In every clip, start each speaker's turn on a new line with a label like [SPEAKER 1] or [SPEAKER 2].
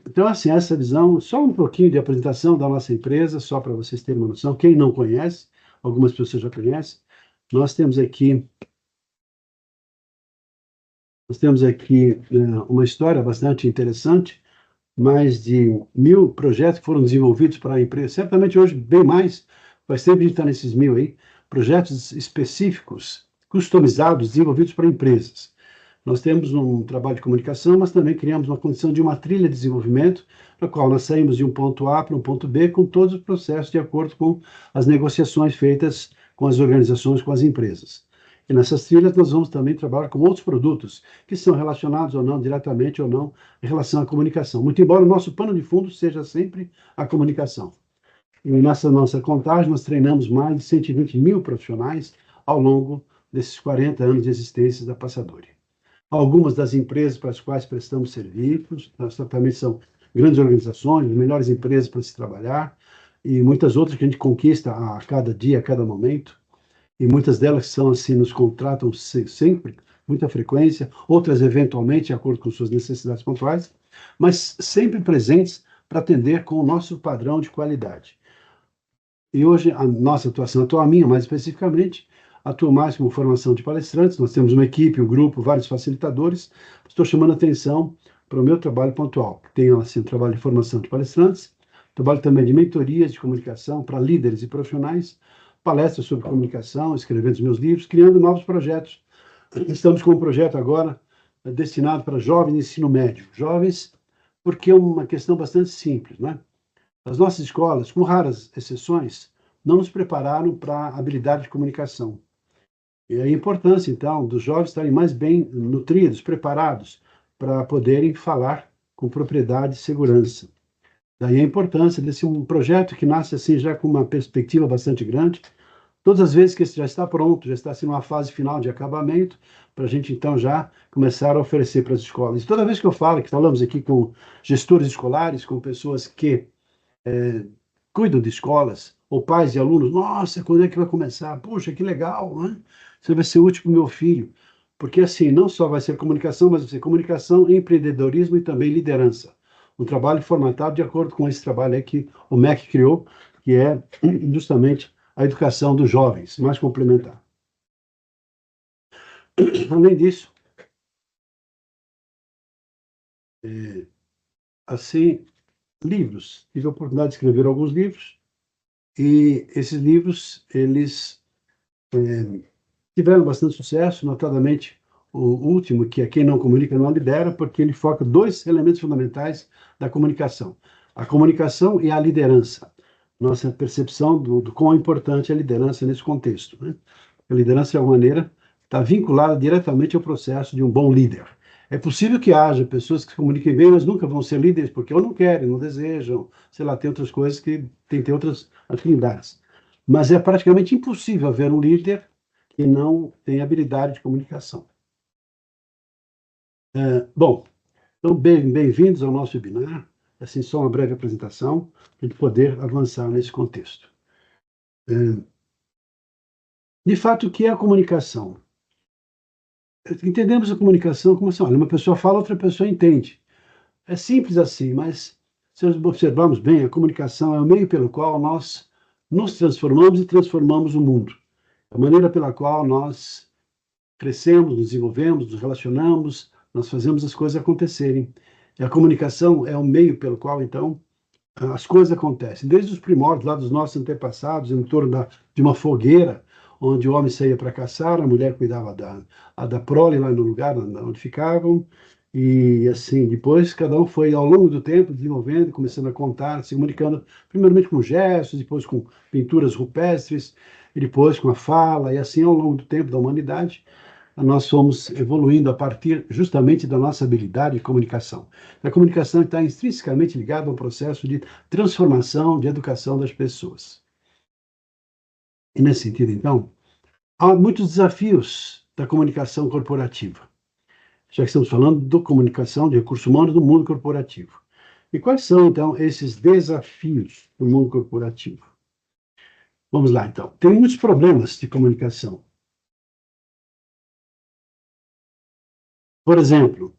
[SPEAKER 1] Então, assim, essa visão, só um pouquinho de apresentação da nossa empresa, só para vocês terem uma noção. Quem não conhece, algumas pessoas já conhecem, nós temos aqui, uma história bastante interessante, mais de 1.000 projetos que foram desenvolvidos para a empresa, certamente hoje bem mais, faz tempo de estar nesses 1.000 aí, projetos específicos, customizados, desenvolvidos para empresas. Nós temos um trabalho de comunicação, mas também criamos uma condição de uma trilha de desenvolvimento, na qual nós saímos de um ponto A para um ponto B, com todos os processos de acordo com as negociações feitas com as organizações, com as empresas. E nessas trilhas nós vamos também trabalhar com outros produtos que são relacionados ou não, diretamente ou não, em relação à comunicação. Muito embora o nosso pano de fundo seja sempre a comunicação. E nessa nossa contagem nós treinamos mais de 120.000 profissionais ao longo desses 40 anos de existência da Passadori. Algumas das empresas para as quais prestamos serviços, nós também são grandes organizações, as melhores empresas para se trabalhar, e muitas outras que a gente conquista a cada dia, a cada momento, e muitas delas são assim, nos contratam sempre, muita frequência, outras eventualmente, de acordo com suas necessidades pontuais, mas sempre presentes para atender com o nosso padrão de qualidade. E hoje a nossa atuação, a minha mais especificamente, atuo mais como formação de palestrantes. Nós temos uma equipe, um grupo, vários facilitadores. Estou chamando a atenção para o meu trabalho pontual. Tenho assim, um trabalho de formação de palestrantes, trabalho também de mentorias de comunicação para líderes e profissionais, palestras sobre comunicação, escrevendo os meus livros, criando novos projetos. Estamos com um projeto agora destinado para jovens de ensino médio. Jovens, porque é uma questão bastante simples, né? As nossas escolas, com raras exceções, não nos prepararam para a habilidade de comunicação. E a importância, então, dos jovens estarem mais bem nutridos, preparados, para poderem falar com propriedade e segurança. Daí a importância desse um projeto que nasce assim já com uma perspectiva bastante grande. Todas as vezes que esse já está pronto, já está assim numa fase final de acabamento, para a gente então já começar a oferecer para as escolas. E toda vez que eu falo, que falamos aqui com gestores escolares, com pessoas que cuidam de escolas, ou pais de alunos, nossa, quando é que vai começar? Puxa, que legal, né? Isso vai ser útil para o meu filho. Porque assim, não só vai ser comunicação, mas vai ser comunicação, empreendedorismo e também liderança. Um trabalho formatado de acordo com esse trabalho aí que o MEC criou, que é justamente a educação dos jovens, mais complementar. Além disso, assim, livros. Tive a oportunidade de escrever alguns livros, e esses livros, eles tiveram bastante sucesso, notadamente o último, que é Quem Não Comunica Não Lidera, porque ele foca dois elementos fundamentais da comunicação: a comunicação e a liderança. Nossa percepção do quão importante é a liderança nesse contexto, né? A liderança, de alguma maneira, está vinculada diretamente ao processo de um bom líder. É possível que haja pessoas que se comuniquem bem, mas nunca vão ser líderes, porque ou não querem, não desejam, sei lá, tem outras coisas que têm outras afinidades. Mas é praticamente impossível haver um líder que não tem habilidade de comunicação. Bom, então bem-vindos ao nosso webinar. Assim, só uma breve apresentação, para a gente poder avançar nesse contexto. De fato, o que é a comunicação? Entendemos a comunicação como assim, olha, uma pessoa fala, outra pessoa entende. É simples assim, mas se observarmos bem, a comunicação é o meio pelo qual nós nos transformamos e transformamos o mundo. A maneira pela qual nós crescemos, nos desenvolvemos, nos relacionamos, nós fazemos as coisas acontecerem. E a comunicação é o meio pelo qual, então, as coisas acontecem. Desde os primórdios, lá dos nossos antepassados, em torno de uma fogueira, onde o homem saía para caçar, a mulher cuidava da prole lá no lugar onde ficavam, e assim, depois cada um foi, ao longo do tempo, desenvolvendo, começando a contar, se comunicando, primeiramente com gestos, depois com pinturas rupestres, e depois com a fala, e assim, ao longo do tempo da humanidade, nós fomos evoluindo a partir justamente da nossa habilidade de comunicação. A comunicação está intrinsecamente ligada ao processo de transformação, de educação das pessoas. E nesse sentido, então, há muitos desafios da comunicação corporativa, já que estamos falando de comunicação de recursos humanos no mundo corporativo. E quais são, então, esses desafios do mundo corporativo? Vamos lá, então. Tem muitos problemas de comunicação. Por exemplo,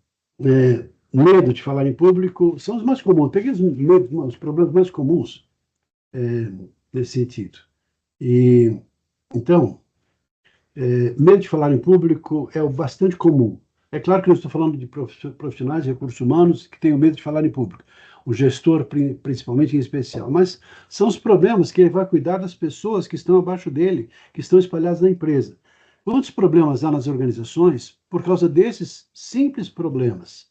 [SPEAKER 1] medo de falar em público são os mais comuns. Peguei os problemas mais comuns nesse sentido. E, então, medo de falar em público é bastante comum. É claro que eu estou falando de profissionais de recursos humanos que têm o medo de falar em público, o gestor principalmente em especial, mas são os problemas que ele vai cuidar das pessoas que estão abaixo dele, que estão espalhadas na empresa. Quantos problemas há nas organizações por causa desses simples problemas?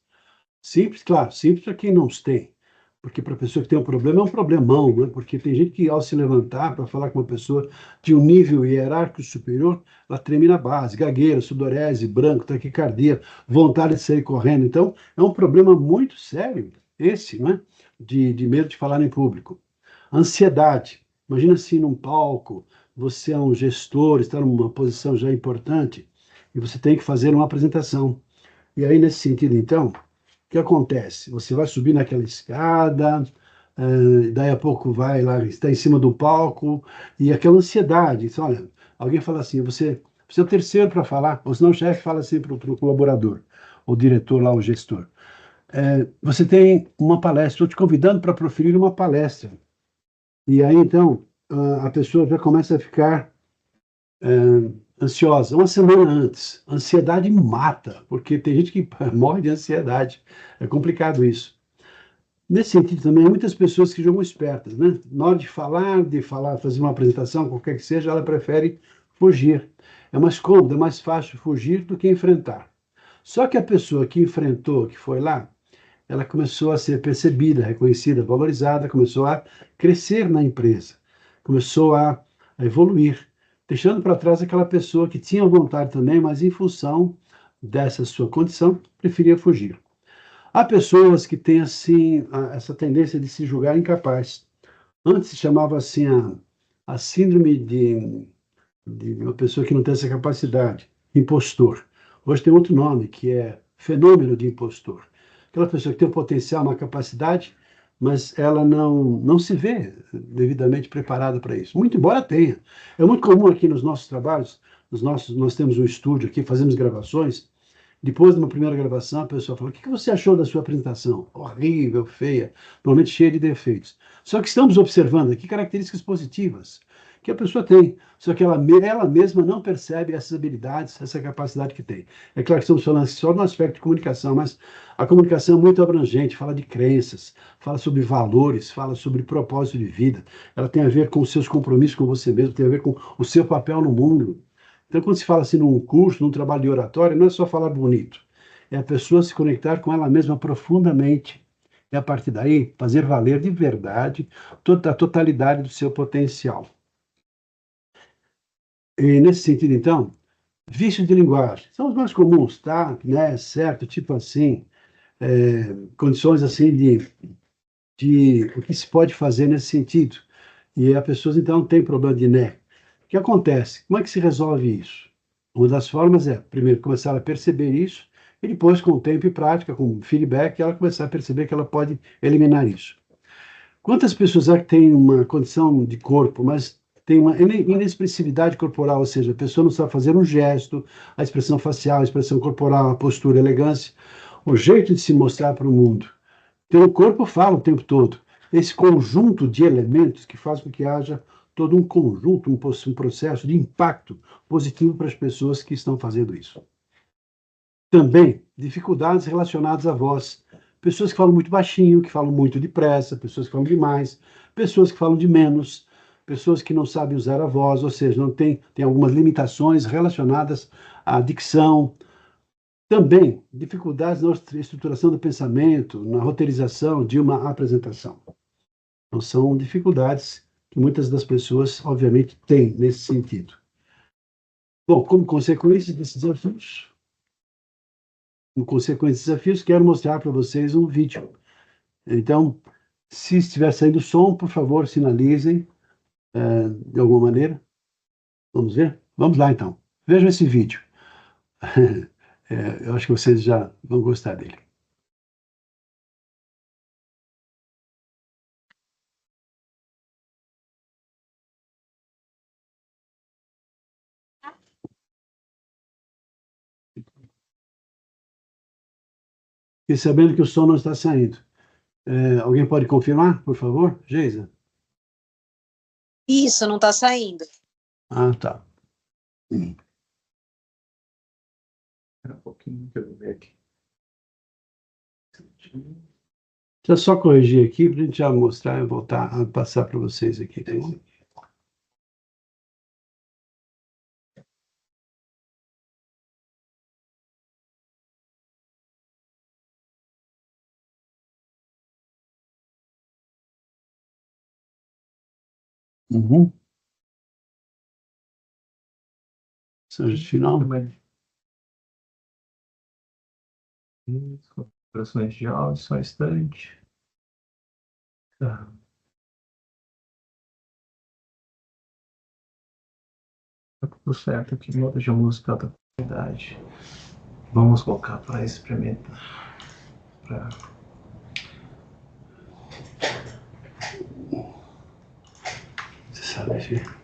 [SPEAKER 1] Simples, claro, simples para quem não os tem. Porque para a pessoa que tem um problema é um problemão, né? Porque tem gente que, ao se levantar para falar com uma pessoa de um nível hierárquico superior, ela treme na base, gagueira, sudorese, branco, taquicardia, vontade de sair correndo. Então, é um problema muito sério, esse, né? De medo de falar em público. Ansiedade. Imagina se num palco você é um gestor, está numa posição já importante e você tem que fazer uma apresentação. E aí, nesse sentido, então, o que acontece? Você vai subir naquela escada, daí a pouco vai lá, está em cima do palco, e aquela ansiedade. Então, olha, alguém fala assim, você é o terceiro para falar, ou senão o chefe fala assim para o colaborador, o diretor lá, o gestor. Você tem uma palestra, estou te convidando para proferir uma palestra. E aí, então, a pessoa já começa a ficar ansiosa. Uma semana antes. Ansiedade mata, porque tem gente que morre de ansiedade. É complicado isso. Nesse sentido também, muitas pessoas que jogam espertas, né? Na hora de falar, fazer uma apresentação, qualquer que seja, ela prefere fugir. É mais cômodo, é mais fácil fugir do que enfrentar. Só que a pessoa que enfrentou, que foi lá, ela começou a ser percebida, reconhecida, valorizada, começou a crescer na empresa, começou a evoluir, deixando para trás aquela pessoa que tinha vontade também, mas em função dessa sua condição, preferia fugir. Há pessoas que têm assim essa tendência de se julgar incapaz. Antes se chamava assim a síndrome de uma pessoa que não tem essa capacidade, impostor. Hoje tem outro nome, que é fenômeno de impostor. Aquela pessoa que tem um potencial, uma capacidade, mas ela não se vê devidamente preparada para isso. Muito embora tenha. É muito comum aqui nos nossos trabalhos, nós temos um estúdio aqui, fazemos gravações. Depois de uma primeira gravação, a pessoa fala: O que você achou da sua apresentação? Horrível, feia, normalmente cheia de defeitos. Só que estamos observando aqui características positivas que a pessoa tem, só que ela mesma não percebe essas habilidades, essa capacidade que tem. É claro que estamos falando só no aspecto de comunicação, mas a comunicação é muito abrangente, fala de crenças, fala sobre valores, fala sobre propósito de vida, ela tem a ver com os seus compromissos com você mesmo, tem a ver com o seu papel no mundo. Então, quando se fala assim num curso, num trabalho de oratória, não é só falar bonito, é a pessoa se conectar com ela mesma profundamente. E a partir daí, fazer valer de verdade toda a totalidade do seu potencial. E nesse sentido, então, vícios de linguagem são os mais comuns, tá? Né? Certo? Tipo assim, condições assim de o que se pode fazer nesse sentido. E as pessoas, então, têm problema de né. O que acontece? Como é que se resolve isso? Uma das formas é, primeiro, começar a perceber isso, e depois, com o tempo e prática, com feedback, ela começar a perceber que ela pode eliminar isso. Quantas pessoas há que têm uma condição de corpo, mas tem uma inexpressividade corporal, ou seja, a pessoa não sabe fazer um gesto, a expressão facial, a expressão corporal, a postura, a elegância, o jeito de se mostrar para o mundo. Então, o corpo fala o tempo todo. Esse conjunto de elementos que faz com que haja todo um conjunto, um processo de impacto positivo para as pessoas que estão fazendo isso. Também, dificuldades relacionadas à voz. Pessoas que falam muito baixinho, que falam muito depressa, pessoas que falam demais, pessoas que falam de menos, pessoas que não sabem usar a voz, ou seja, não tem algumas limitações relacionadas à dicção. Também, dificuldades na estruturação do pensamento, na roteirização de uma apresentação. Então, são dificuldades que muitas das pessoas, obviamente, têm nesse sentido. Bom, como consequência desses desafios, quero mostrar para vocês um vídeo. Então, se estiver saindo som, por favor, sinalizem de alguma maneira. Vamos ver? Vamos lá, então. Vejam esse vídeo. Eu acho que vocês já vão gostar dele. E sabendo que o som não está saindo. Alguém pode confirmar, por favor? Geisa?
[SPEAKER 2] Isso, não está saindo.
[SPEAKER 1] Ah, tá.
[SPEAKER 3] Espera um pouquinho que eu vou ver aqui.
[SPEAKER 1] Deixa eu só corrigir aqui para a gente já mostrar e voltar a passar para vocês aqui. Tá bom? Uhum. Seja final.
[SPEAKER 3] Isso, configurações de áudio, só um instante. Tá. Tá tudo certo aqui, modo de música da qualidade. Vamos colocar para experimentar.
[SPEAKER 1] Você sabe, filho.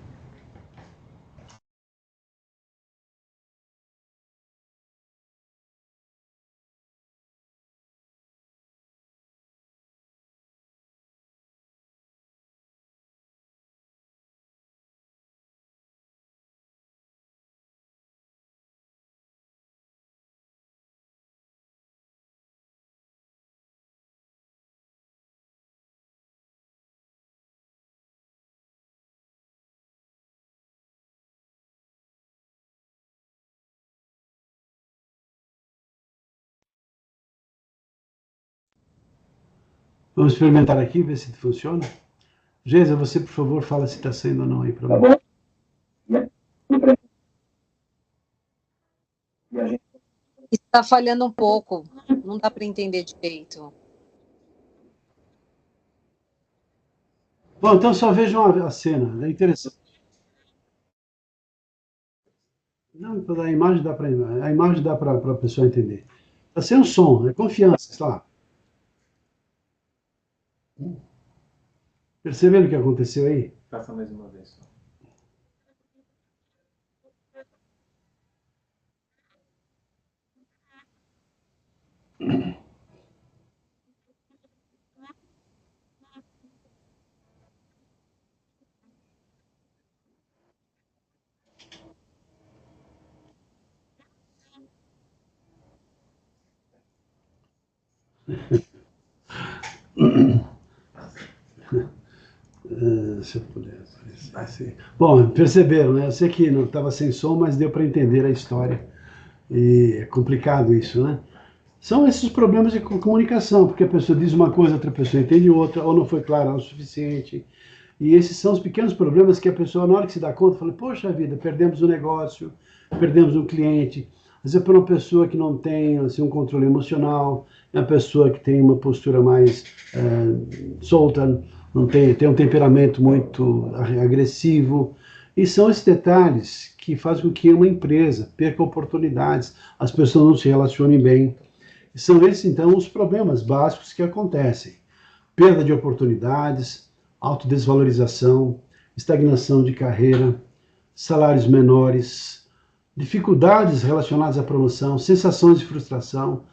[SPEAKER 1] Vamos experimentar aqui, ver se funciona. Geisa, você, por favor, fala se está saindo ou não aí para mim.
[SPEAKER 2] Está falhando um pouco, não dá para entender direito.
[SPEAKER 1] Bom, então só vejam a cena, é interessante. Não, a imagem dá para a pessoa entender. Está sem o som, é confiança, sei lá. Perceberam o que aconteceu aí?
[SPEAKER 3] Faça mais uma vez só.
[SPEAKER 1] Se eu puder. Assim. Bom, perceberam, né? Eu sei que não estava sem som, mas deu para entender a história. E é complicado isso, né? São esses problemas de comunicação, porque a pessoa diz uma coisa, outra pessoa entende outra, ou não foi clara o suficiente. E esses são os pequenos problemas que a pessoa, na hora que se dá conta, fala: poxa vida, perdemos o negócio, perdemos um cliente. Às vezes, para uma pessoa que não tem assim, um controle emocional, é uma pessoa que tem uma postura mais solta, não tem um temperamento muito agressivo. E são esses detalhes que fazem com que uma empresa perca oportunidades, as pessoas não se relacionem bem. E são esses, então, os problemas básicos que acontecem. Perda de oportunidades, autodesvalorização, estagnação de carreira, salários menores, dificuldades relacionadas à promoção, sensações de frustração.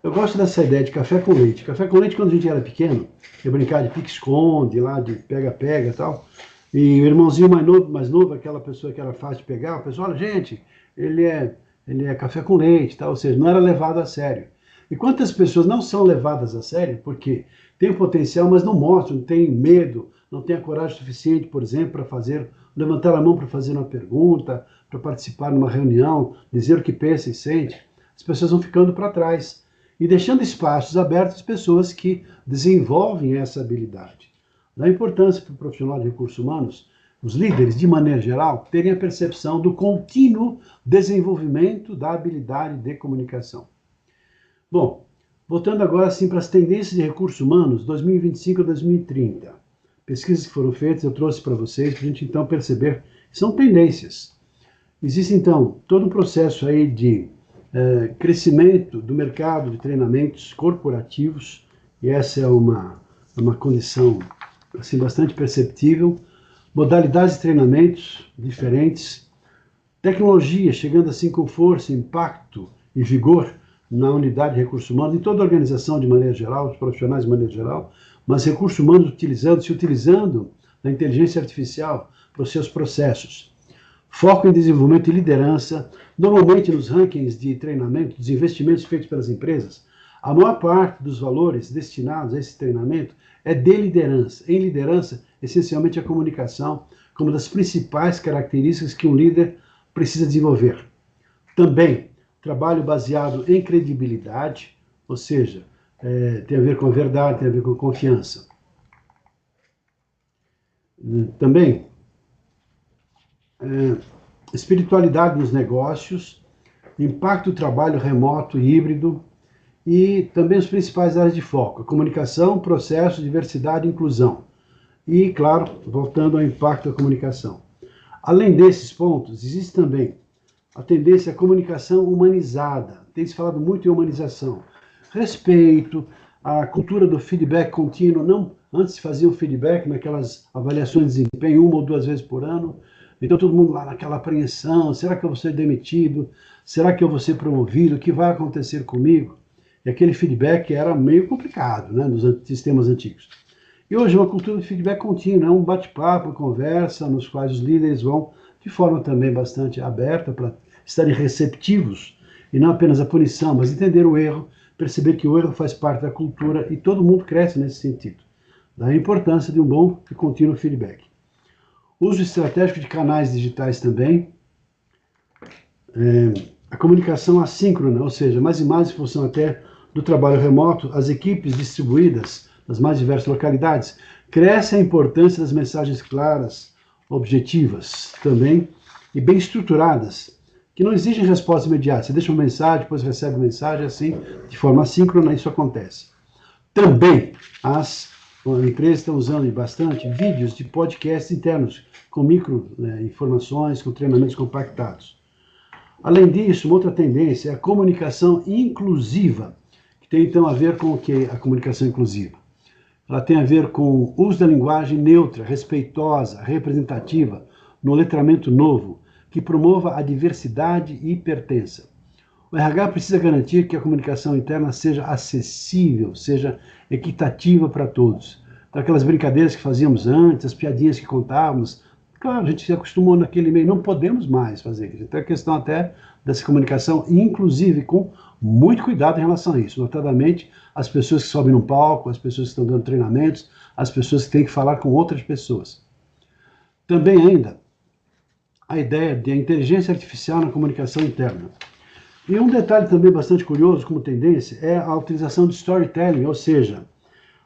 [SPEAKER 1] Eu gosto dessa ideia de café com leite. Café com leite, quando a gente era pequeno, eu brincava de pique-esconde, lá de pega-pega e tal. E o irmãozinho mais novo, aquela pessoa que era fácil de pegar, o pessoal, olha, gente, ele é café com leite, tal, ou seja, não era levado a sério. E quantas pessoas não são levadas a sério porque têm o potencial, mas não mostram, têm medo, não têm a coragem suficiente, por exemplo, para levantar a mão para fazer uma pergunta, para participar numa reunião, dizer o que pensa e sente. As pessoas vão ficando para trás e deixando espaços abertos às pessoas que desenvolvem essa habilidade. Da importância para o profissional de recursos humanos, os líderes, de maneira geral, terem a percepção do contínuo desenvolvimento da habilidade de comunicação. Bom, voltando agora assim para as tendências de recursos humanos 2025 a 2030. Pesquisas que foram feitas eu trouxe para vocês para a gente então perceber que são tendências. Existe então todo um processo aí de crescimento do mercado de treinamentos corporativos e essa é uma condição assim, bastante perceptível. Modalidades de treinamentos diferentes, tecnologia chegando assim com força, impacto e vigor na unidade de recursos humanos, em toda a organização de maneira geral, os profissionais de maneira geral, mas recursos humanos se utilizando da inteligência artificial para os seus processos. Foco em desenvolvimento e liderança. Normalmente nos rankings de treinamento, dos investimentos feitos pelas empresas, a maior parte dos valores destinados a esse treinamento é de liderança. Em liderança, essencialmente a comunicação, como uma das principais características que um líder precisa desenvolver. Também, trabalho baseado em credibilidade, ou seja, tem a ver com a verdade, tem a ver com confiança. Também, espiritualidade nos negócios, impacto do trabalho remoto e híbrido, e também as principais áreas de foco: comunicação, processo, diversidade e inclusão. E, claro, voltando ao impacto da comunicação. Além desses pontos, existe também a tendência à comunicação humanizada. Tem se falado muito em humanização. Respeito, a cultura do feedback contínuo. Não, antes se fazia o feedback naquelas avaliações de desempenho 1 ou 2 vezes por ano. Então todo mundo lá naquela apreensão: será que eu vou ser demitido? Será que eu vou ser promovido? O que vai acontecer comigo? E aquele feedback era meio complicado, né, nos sistemas antigos. E hoje é uma cultura de feedback contínuo, é um bate-papo, conversa, nos quais os líderes vão de forma também bastante aberta para estarem receptivos, e não apenas a punição, mas entender o erro, perceber que o erro faz parte da cultura e todo mundo cresce nesse sentido. Daí a importância de um bom e contínuo feedback. Uso estratégico de canais digitais também. A comunicação assíncrona, ou seja, mais e mais em função até do trabalho remoto, as equipes distribuídas nas mais diversas localidades, cresce a importância das mensagens claras, objetivas também, e bem estruturadas, que não exigem resposta imediata. Você deixa uma mensagem, depois recebe uma mensagem, assim, de forma assíncrona, isso acontece. Também as empresas estão usando bastante vídeos de podcasts internos, com micro informações, com treinamentos compactados. Além disso, uma outra tendência é a comunicação inclusiva, que tem então a ver com o que? A comunicação inclusiva. Ela tem a ver com o uso da linguagem neutra, respeitosa, representativa, no letramento novo, que promova a diversidade e pertença. O RH precisa garantir que a comunicação interna seja acessível, seja equitativa para todos. Então, aquelas brincadeiras que fazíamos antes, as piadinhas que contávamos, claro, a gente se acostumou naquele meio, não podemos mais fazer isso. Então é questão até dessa comunicação inclusive, com muito cuidado em relação a isso, notadamente as pessoas que sobem no palco, as pessoas que estão dando treinamentos, as pessoas que têm que falar com outras pessoas. Também ainda a ideia de inteligência artificial na comunicação interna. E um detalhe também bastante curioso como tendência é a utilização de storytelling, ou seja,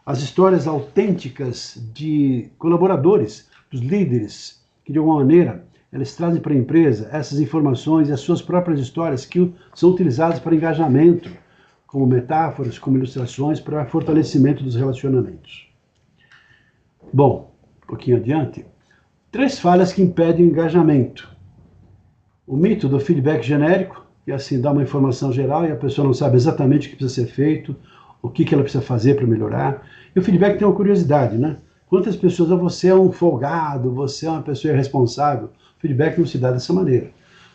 [SPEAKER 1] as histórias autênticas de colaboradores, dos líderes, que de alguma maneira eles trazem para a empresa essas informações e as suas próprias histórias que são utilizadas para engajamento, como metáforas, como ilustrações, para fortalecimento dos relacionamentos. Bom, um pouquinho adiante. 3 falhas que impedem o engajamento. O mito do feedback genérico, que assim dá uma informação geral e a pessoa não sabe exatamente o que precisa ser feito, o que ela precisa fazer para melhorar. E o feedback tem uma curiosidade, né? Quantas pessoas, você é um folgado, você é uma pessoa irresponsável. O feedback não se dá dessa maneira.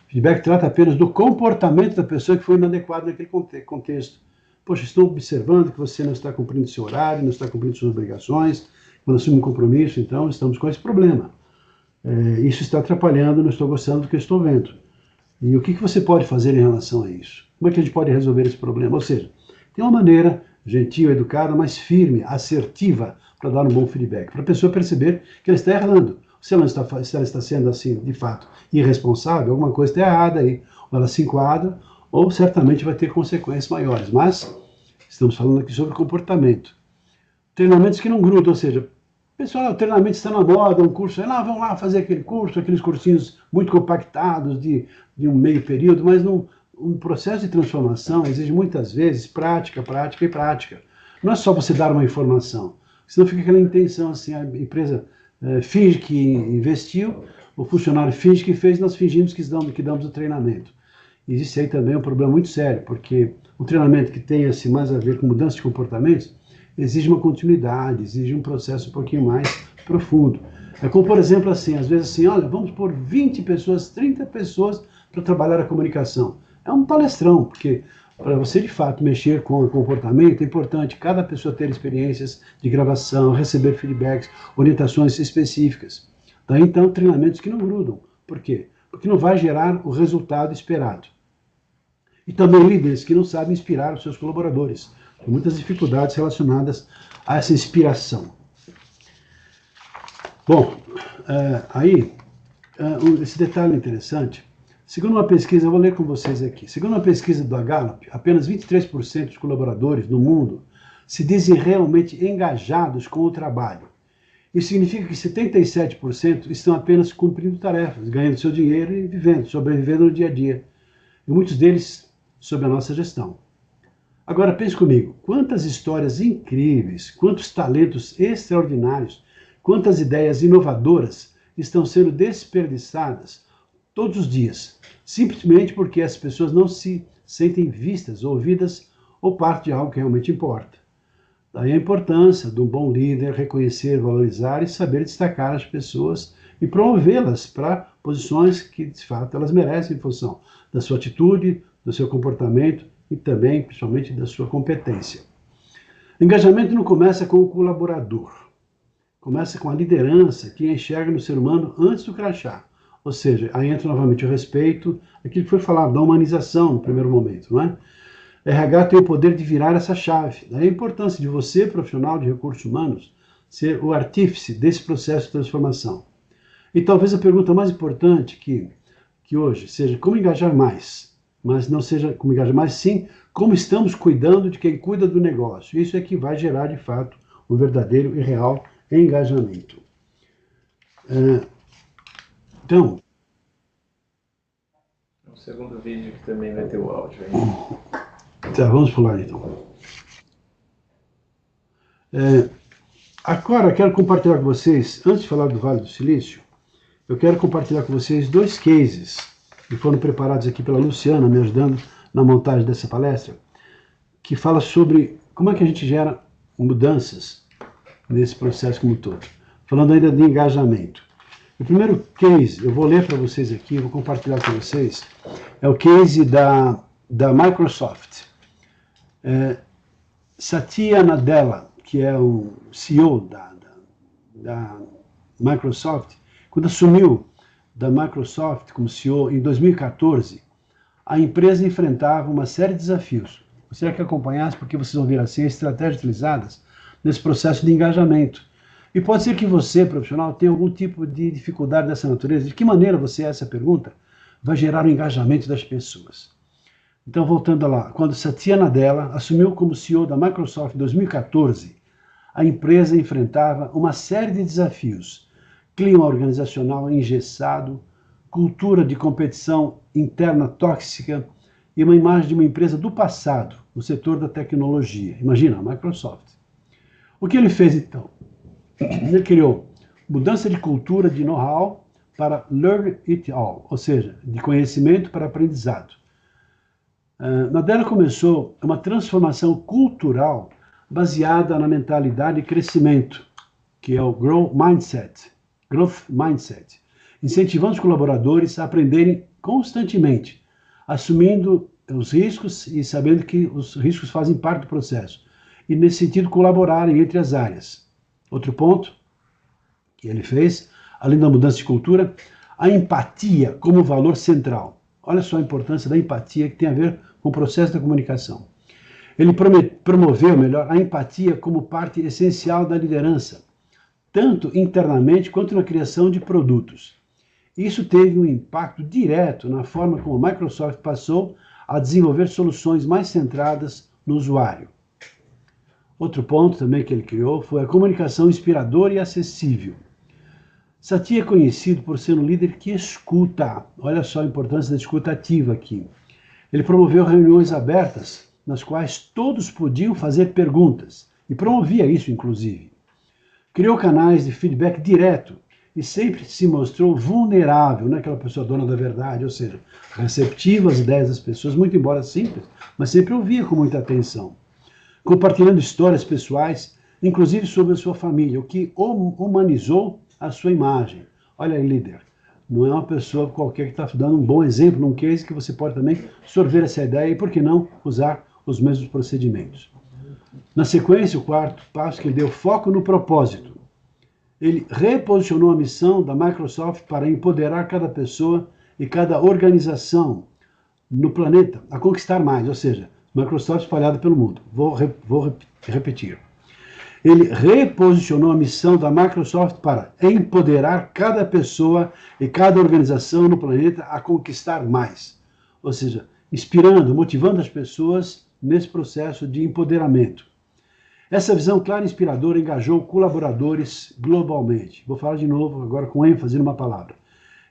[SPEAKER 1] O feedback trata apenas do comportamento da pessoa que foi inadequado naquele contexto. Poxa, estou observando que você não está cumprindo seu horário, não está cumprindo suas obrigações, quando assume um compromisso, então estamos com esse problema. Isso está atrapalhando, não estou gostando do que eu estou vendo. E o que você pode fazer em relação a isso? Como é que a gente pode resolver esse problema? Ou seja, tem uma maneira gentil, educada, mas firme, assertiva, para dar um bom feedback, para a pessoa perceber que ela está errando. Se ela está sendo assim, de fato, irresponsável, alguma coisa está errada aí. Ou ela se enquadra, ou certamente vai ter consequências maiores. Mas estamos falando aqui sobre comportamento. Treinamentos que não grudam, ou seja, pessoal, o treinamento está na moda, um curso, vamos lá fazer aquele curso, aqueles cursinhos muito compactados de um meio período, mas um processo de transformação exige muitas vezes prática, prática e prática. Não é só você dar uma informação, senão fica aquela intenção assim, a empresa finge que investiu, o funcionário finge que fez, nós fingimos que damos o treinamento. Existe aí também um problema muito sério, porque o treinamento que tem assim, mais a ver com mudança de comportamentos exige uma continuidade, exige um processo um pouquinho mais profundo. É como, por exemplo, assim, às vezes assim, olha, vamos pôr 20 pessoas, 30 pessoas para trabalhar a comunicação. É um palestrão, porque Para você, de fato, mexer com o comportamento, é importante cada pessoa ter experiências de gravação, receber feedbacks, orientações específicas. Daí, então, treinamentos que não grudam. Por quê? Porque não vai gerar o resultado esperado. E também líderes que não sabem inspirar os seus colaboradores. Tem muitas dificuldades relacionadas a essa inspiração. Bom, esse detalhe interessante. Segundo uma pesquisa, eu vou ler com vocês aqui. Segundo uma pesquisa do Gallup, apenas 23% dos colaboradores no mundo se dizem realmente engajados com o trabalho. Isso significa que 77% estão apenas cumprindo tarefas, ganhando seu dinheiro e vivendo, sobrevivendo no dia a dia. E muitos deles sob a nossa gestão. Agora pense comigo, quantas histórias incríveis, quantos talentos extraordinários, quantas ideias inovadoras estão sendo desperdiçadas todos os dias, simplesmente porque as pessoas não se sentem vistas, ouvidas ou parte de algo que realmente importa. Daí a importância de um bom líder reconhecer, valorizar e saber destacar as pessoas e promovê-las para posições que, de fato, elas merecem em função da sua atitude, do seu comportamento e também, principalmente, da sua competência. O engajamento não começa com o colaborador. Começa com a liderança que enxerga no ser humano antes do crachá. Ou seja, aí entra novamente o respeito, aquilo que foi falado, da humanização no primeiro momento, não é? RH tem o poder de virar essa chave. Daí a importância de você, profissional de recursos humanos, ser o artífice desse processo de transformação. E talvez a pergunta mais importante que hoje seja como engajar mais, mas não seja como engajar mais, sim, como estamos cuidando de quem cuida do negócio. Isso é que vai gerar, de fato, um verdadeiro e real engajamento. Então...
[SPEAKER 3] O segundo vídeo que também vai ter o áudio aí.
[SPEAKER 1] Tá, vamos pular então. Agora quero compartilhar com vocês, antes de falar do Vale do Silício, eu quero compartilhar com vocês 2 cases que foram preparados aqui pela Luciana, me ajudando na montagem dessa palestra, que fala sobre como é que a gente gera mudanças nesse processo como um todo. Falando ainda de engajamento. O primeiro case, eu vou ler para vocês aqui, vou compartilhar com vocês, é o case da Microsoft. Satya Nadella, que é o CEO da Microsoft, quando assumiu da Microsoft como CEO em 2014, a empresa enfrentava uma série de desafios. Gostaria que acompanhasse, porque vocês vão ver assim as estratégias utilizadas nesse processo de engajamento. E pode ser que você, profissional, tenha algum tipo de dificuldade dessa natureza. De que maneira você, essa pergunta, vai gerar o engajamento das pessoas? Então, voltando lá, quando Satya Nadella assumiu como CEO da Microsoft em 2014, a empresa enfrentava uma série de desafios: clima organizacional engessado, cultura de competição interna tóxica e uma imagem de uma empresa do passado no setor da tecnologia. Imagina, a Microsoft. O que ele fez então? Ele criou mudança de cultura de know-how para learn it all, ou seja, de conhecimento para aprendizado. Nadella começou uma transformação cultural baseada na mentalidade de crescimento, que é o Growth Mindset, incentivando os colaboradores a aprenderem constantemente, assumindo os riscos e sabendo que os riscos fazem parte do processo, e nesse sentido colaborarem entre as áreas. Outro ponto que ele fez, além da mudança de cultura, a empatia como valor central. Olha só a importância da empatia que tem a ver com o processo da comunicação. Ele promoveu, melhor, a empatia como parte essencial da liderança, tanto internamente quanto na criação de produtos. Isso teve um impacto direto na forma como a Microsoft passou a desenvolver soluções mais centradas no usuário. Outro ponto também que ele criou foi a comunicação inspiradora e acessível. Satya é conhecido por ser um líder que escuta. Olha só a importância da escuta ativa aqui. Ele promoveu reuniões abertas, nas quais todos podiam fazer perguntas, e promovia isso, inclusive. Criou canais de feedback direto e sempre se mostrou vulnerável, não é aquela pessoa dona da verdade, ou seja, receptiva às ideias das pessoas, muito embora simples, mas sempre ouvia com muita atenção. Compartilhando histórias pessoais, inclusive sobre a sua família, o que humanizou a sua imagem. Olha aí, líder, Não é uma pessoa qualquer que está dando um bom exemplo num case que você pode também sorver essa ideia e, por que não, usar os mesmos procedimentos. Na sequência, o quarto passo que ele deu foco no propósito. Ele reposicionou a missão da Microsoft para empoderar cada pessoa e cada organização no planeta a conquistar mais, ou seja, Microsoft espalhada pelo mundo. Vou repetir. Ele reposicionou a missão da Microsoft para empoderar cada pessoa e cada organização no planeta a conquistar mais. Ou seja, inspirando, motivando as pessoas nesse processo de empoderamento. Essa visão clara e inspiradora engajou colaboradores globalmente. Vou falar de novo, agora com ênfase numa palavra.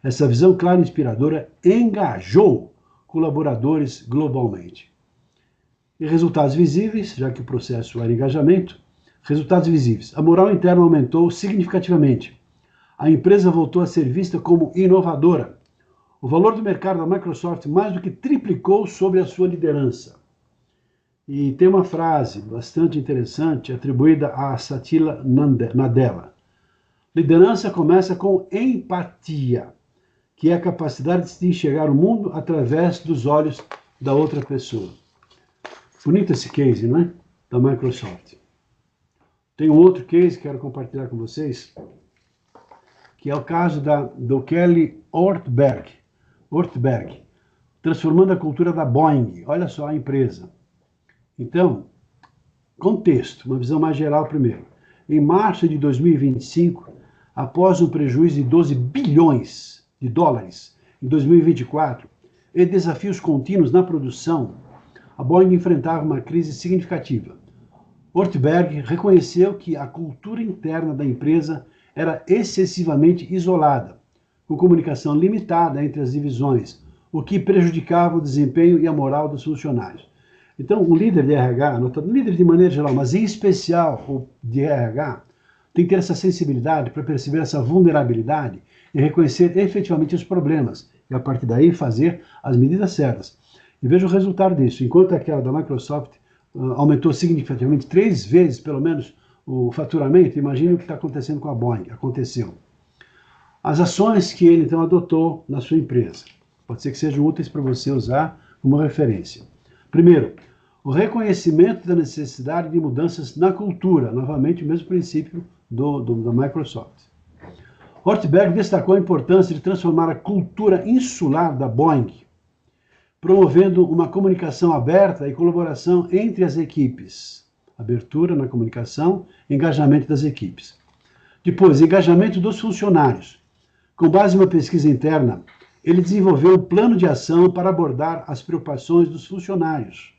[SPEAKER 1] Essa visão clara e inspiradora engajou colaboradores globalmente. E resultados visíveis, já que o processo era engajamento, resultados visíveis. A moral interna aumentou significativamente. A empresa voltou a ser vista como inovadora. O valor do mercado da Microsoft mais do que triplicou sob a sua liderança. E tem uma frase bastante interessante atribuída a Satya Nadella. Liderança começa com empatia, que é a capacidade de enxergar o mundo através dos olhos da outra pessoa. Bonito esse case, não é? Da Microsoft. Tem um outro case que quero compartilhar com vocês, que é o caso do Kelly Ortberg, transformando a cultura da Boeing. Olha só a empresa. Então, contexto, uma visão mais geral primeiro. Em março de 2025, após um prejuízo de 12 bilhões de dólares em 2024 e desafios contínuos na produção, a Boeing enfrentava uma crise significativa. Ortberg reconheceu que a cultura interna da empresa era excessivamente isolada, com comunicação limitada entre as divisões, o que prejudicava o desempenho e a moral dos funcionários. Então, o líder de RH, líder de maneira geral, mas em especial o de RH, tem que ter essa sensibilidade para perceber essa vulnerabilidade e reconhecer efetivamente os problemas, e a partir daí fazer as medidas certas. E veja o resultado disso. Enquanto aquela da Microsoft aumentou significativamente 3 vezes, pelo menos, o faturamento, imagine o que está acontecendo com a Boeing. Aconteceu. As ações que ele, então, adotou na sua empresa. Pode ser que sejam úteis para você usar como referência. Primeiro, o reconhecimento da necessidade de mudanças na cultura. Novamente, o mesmo princípio da Microsoft. Ortberg destacou a importância de transformar a cultura insular da Boeing, promovendo uma comunicação aberta e colaboração entre as equipes. Abertura na comunicação, engajamento das equipes. Depois, engajamento dos funcionários. Com base em uma pesquisa interna, ele desenvolveu um plano de ação para abordar as preocupações dos funcionários,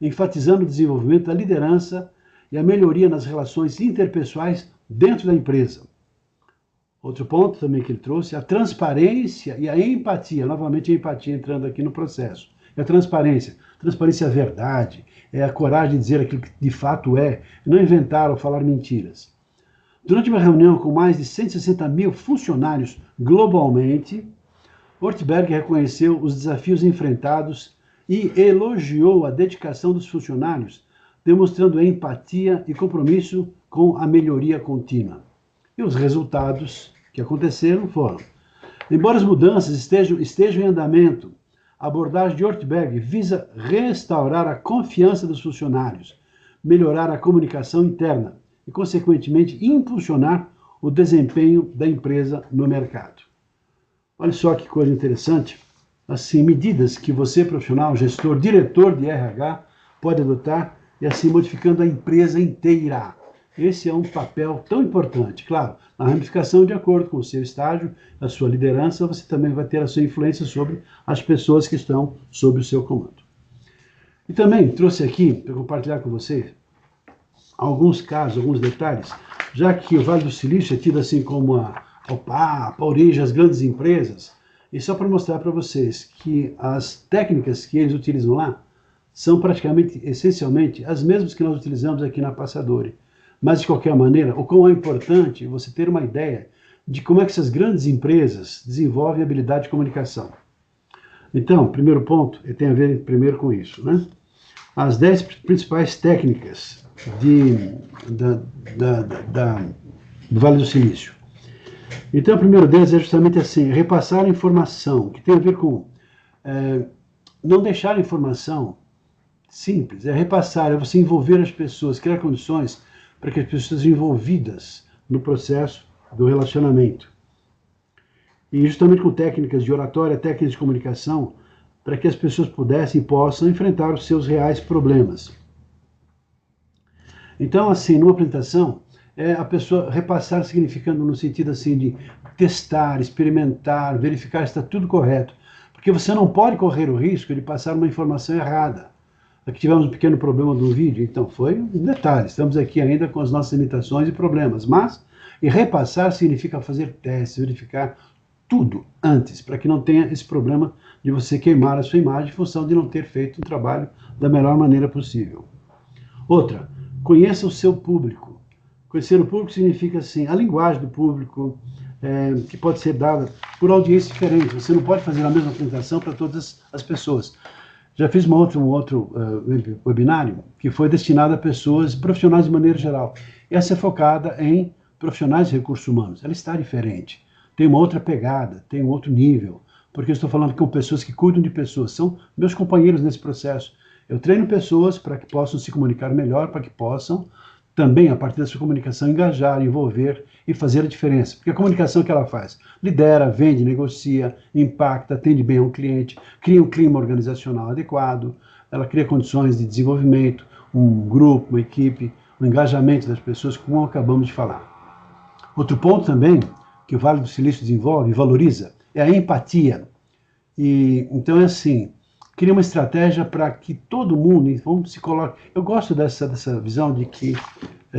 [SPEAKER 1] enfatizando o desenvolvimento da liderança e a melhoria nas relações interpessoais dentro da empresa. Outro ponto também que ele trouxe, a transparência e a empatia. Novamente a empatia entrando aqui no processo. É a transparência. Transparência é a verdade, é a coragem de dizer aquilo que de fato é, não inventar ou falar mentiras. Durante uma reunião com mais de 160 mil funcionários globalmente, Ortberg reconheceu os desafios enfrentados e elogiou a dedicação dos funcionários, demonstrando empatia e compromisso com a melhoria contínua. E os resultados que aconteceram foram: embora as mudanças estejam em andamento, a abordagem de Ortberg visa restaurar a confiança dos funcionários, melhorar a comunicação interna e, consequentemente, impulsionar o desempenho da empresa no mercado. Olha só que coisa interessante. Assim, medidas que você, profissional, gestor, diretor de RH, pode adotar e assim modificando a empresa inteira. Esse é um papel tão importante. Claro, na ramificação de acordo com o seu estágio, a sua liderança, você também vai ter a sua influência sobre as pessoas que estão sob o seu comando. E também trouxe aqui, para compartilhar com vocês, alguns casos, alguns detalhes, já que o Vale do Silício é tido assim como a origem das grandes empresas, e só para mostrar para vocês que as técnicas que eles utilizam lá são praticamente, essencialmente, as mesmas que nós utilizamos aqui na Passadori. Mas, de qualquer maneira, o quão é importante você ter uma ideia de como é que essas grandes empresas desenvolvem habilidade de comunicação. Então, primeiro ponto, tem a ver primeiro com isso, né? As 10 principais técnicas do Vale do Silício. Então, o primeiro deles é justamente assim, repassar a informação, que tem a ver com não deixar a informação simples, é repassar, é você envolver as pessoas, criar condições para que as pessoas sejam envolvidas no processo do relacionamento. E justamente com técnicas de oratória, técnicas de comunicação, para que as pessoas pudessem e possam enfrentar os seus reais problemas. Então, assim, numa apresentação, a pessoa repassar significando no sentido assim de testar, experimentar, verificar se está tudo correto. Porque você não pode correr o risco de passar uma informação errada. Aqui tivemos um pequeno problema do vídeo, então foi um detalhe. Estamos aqui ainda com as nossas limitações e problemas. Mas, e repassar significa fazer testes, verificar tudo antes, para que não tenha esse problema de você queimar a sua imagem em função de não ter feito o trabalho da melhor maneira possível. Outra, conheça o seu público. Conhecer o público significa assim, a linguagem do público, que pode ser dada por audiências diferentes. Você não pode fazer a mesma apresentação para todas as pessoas. Já fiz um outro webinário que foi destinado a pessoas profissionais de maneira geral. Essa é focada em profissionais de recursos humanos. Ela está diferente. Tem uma outra pegada, tem um outro nível. Porque eu estou falando com pessoas que cuidam de pessoas. São meus companheiros nesse processo. Eu treino pessoas para que possam se comunicar melhor, para que possam também, a partir da sua comunicação, engajar, envolver e fazer a diferença. Porque a comunicação que ela faz? Lidera, vende, negocia, impacta, atende bem ao cliente, cria um clima organizacional adequado, ela cria condições de desenvolvimento, um grupo, uma equipe, um engajamento das pessoas, como acabamos de falar. Outro ponto também, que o Vale do Silício desenvolve e valoriza, é a empatia. E, então é assim, cria uma estratégia para que todo mundo se coloque. Eu gosto dessa visão de que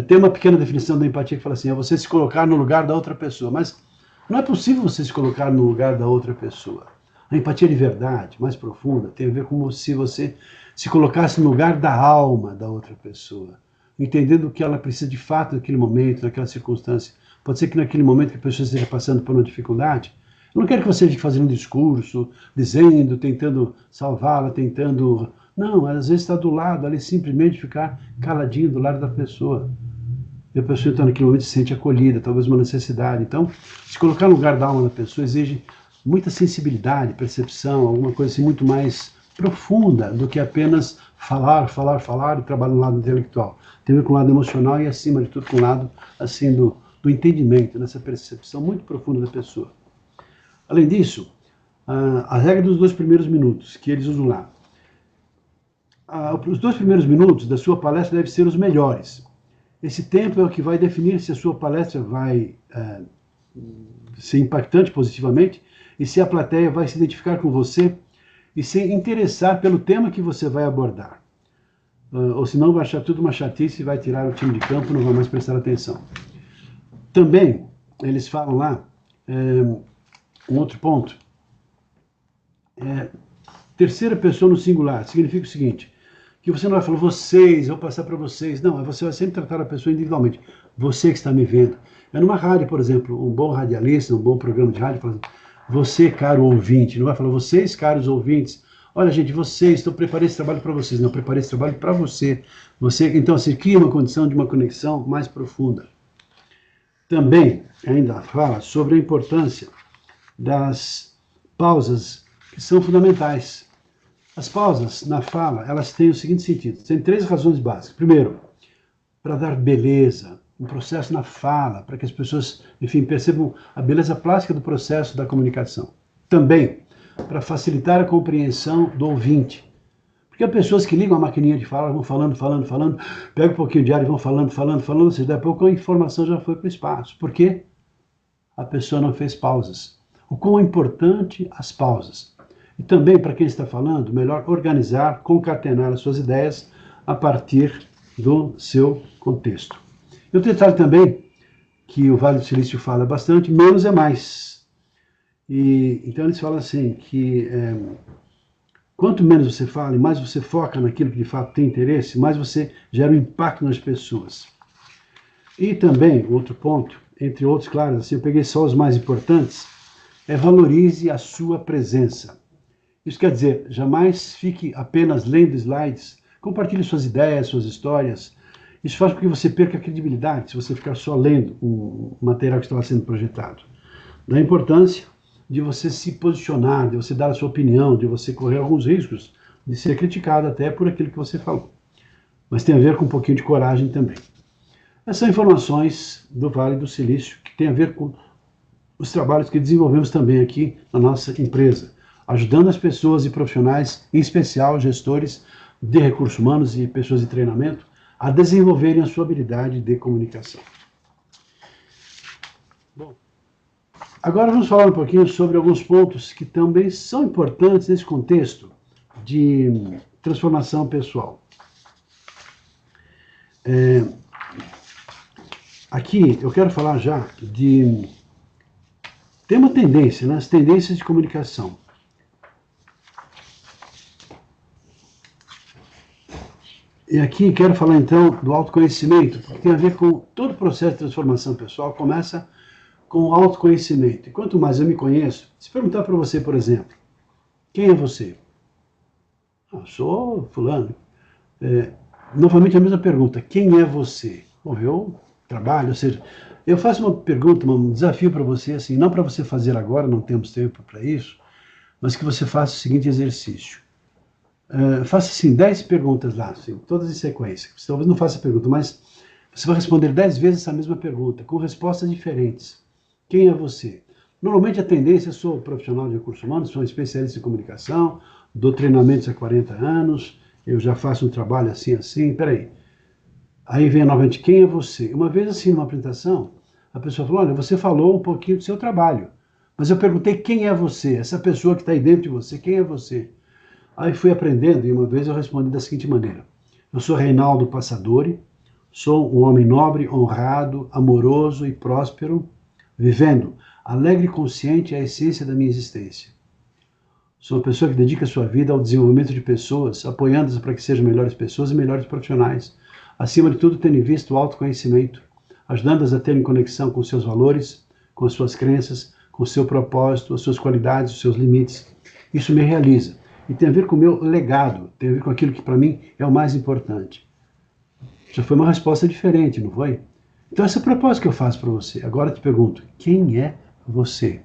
[SPEAKER 1] tem uma pequena definição da empatia que fala assim, é você se colocar no lugar da outra pessoa, mas não é possível você se colocar no lugar da outra pessoa. A empatia de verdade, mais profunda, tem a ver com se você se colocasse no lugar da alma da outra pessoa, entendendo o que ela precisa de fato naquele momento, naquela circunstância. Pode ser que naquele momento que a pessoa esteja passando por uma dificuldade, eu não quero que você fique fazendo um discurso, dizendo, tentando salvá-la, tentando... Não, às vezes está do lado, ali simplesmente ficar caladinho do lado da pessoa. E a pessoa então naquele momento se sente acolhida, talvez uma necessidade. Então, se colocar no lugar da alma da pessoa exige muita sensibilidade, percepção, alguma coisa assim muito mais profunda do que apenas falar e trabalhar no lado intelectual. Tem a ver com o lado emocional e acima de tudo com o lado assim do entendimento, nessa percepção muito profunda da pessoa. Além disso, a regra dos 2 primeiros minutos, que eles usam lá. Os 2 primeiros minutos da sua palestra devem ser os melhores. Esse tempo é o que vai definir se a sua palestra vai ser impactante positivamente e se a plateia vai se identificar com você e se interessar pelo tema que você vai abordar. Ou senão vai achar tudo uma chatice e vai tirar o time de campo e não vai mais prestar atenção. Também, eles falam lá... Um outro ponto, terceira pessoa no singular, significa o seguinte, que você não vai falar vocês, eu vou passar para vocês, não, você vai sempre tratar a pessoa individualmente, você que está me vendo. Numa rádio, por exemplo, um bom radialista, um bom programa de rádio, fala, você, caro ouvinte, não vai falar vocês, caros ouvintes, olha gente, vocês, eu preparei esse trabalho para vocês, não, eu preparei esse trabalho para você. Então, você cria uma condição de uma conexão mais profunda. Também, ainda fala sobre a importância das pausas, que são fundamentais. As pausas na fala, elas têm o seguinte sentido, tem 3 razões básicas. Primeiro, para dar beleza, um processo na fala, para que as pessoas, enfim, percebam a beleza plástica do processo da comunicação. Também, para facilitar a compreensão do ouvinte. Porque há pessoas que ligam a maquininha de fala, vão falando, pegam um pouquinho de ar e vão falando, ou seja, daqui a pouco a informação já foi para o espaço. Por quê? A pessoa não fez pausas. O quão é importante as pausas. E também, para quem está falando, melhor organizar, concatenar as suas ideias a partir do seu contexto. E outro detalhe também, que o Vale do Silício fala bastante, menos é mais. Então eles falam assim, que quanto menos você fala, e mais você foca naquilo que de fato tem interesse, mais você gera um impacto nas pessoas. E também, outro ponto, entre outros, claro, assim, eu peguei só os mais importantes, valorize a sua presença. Isso quer dizer, jamais fique apenas lendo slides, compartilhe suas ideias, suas histórias. Isso faz com que você perca a credibilidade, se você ficar só lendo o material que estava sendo projetado. da importância de você se posicionar, de você dar a sua opinião, de você correr alguns riscos, de ser criticado até por aquilo que você falou. Mas tem a ver com um pouquinho de coragem também. Essas são informações do Vale do Silício, que tem a ver com os trabalhos que desenvolvemos também aqui na nossa empresa, ajudando as pessoas e profissionais, em especial gestores de recursos humanos e pessoas de treinamento, a desenvolverem a sua habilidade de comunicação. Bom, agora vamos falar um pouquinho sobre alguns pontos que também são importantes nesse contexto de transformação pessoal. Aqui eu quero falar já de... Tem uma tendência, né? As tendências de comunicação. E aqui quero falar então do autoconhecimento, que tem a ver com todo o processo de transformação pessoal, começa com o autoconhecimento. E quanto mais eu me conheço, se perguntar para você, por exemplo, quem é você? Eu sou fulano. Novamente a mesma pergunta, quem é você? Bom, eu trabalho, ou seja, eu faço uma pergunta, um desafio para você, assim, não para você fazer agora, não temos tempo para isso, mas que você faça o seguinte exercício. Faça assim 10 perguntas lá, assim, todas em sequência. Você talvez não faça a pergunta, mas você vai responder 10 vezes essa mesma pergunta, com respostas diferentes. Quem é você? Normalmente a tendência, eu sou profissional de recursos humanos, sou especialista em comunicação, dou treinamentos há 40 anos, eu já faço um trabalho assim, peraí. Aí vem novamente, quem é você? Uma vez assim, numa apresentação, a pessoa falou, olha, você falou um pouquinho do seu trabalho, mas eu perguntei quem é você, essa pessoa que está aí dentro de você, quem é você? Aí fui aprendendo e uma vez eu respondi da seguinte maneira, eu sou Reinaldo Passadori, sou um homem nobre, honrado, amoroso e próspero, vivendo alegre e consciente a essência da minha existência. Sou uma pessoa que dedica sua vida ao desenvolvimento de pessoas, apoiando-as para que sejam melhores pessoas e melhores profissionais. Acima de tudo, tendo em vista o autoconhecimento, ajudando-as a terem conexão com seus valores, com as suas crenças, com o seu propósito, as suas qualidades, os seus limites. Isso me realiza. E tem a ver com o meu legado, tem a ver com aquilo que para mim é o mais importante. Já foi uma resposta diferente, não foi? Então essa é a proposta que eu faço para você. Agora eu te pergunto, quem é você?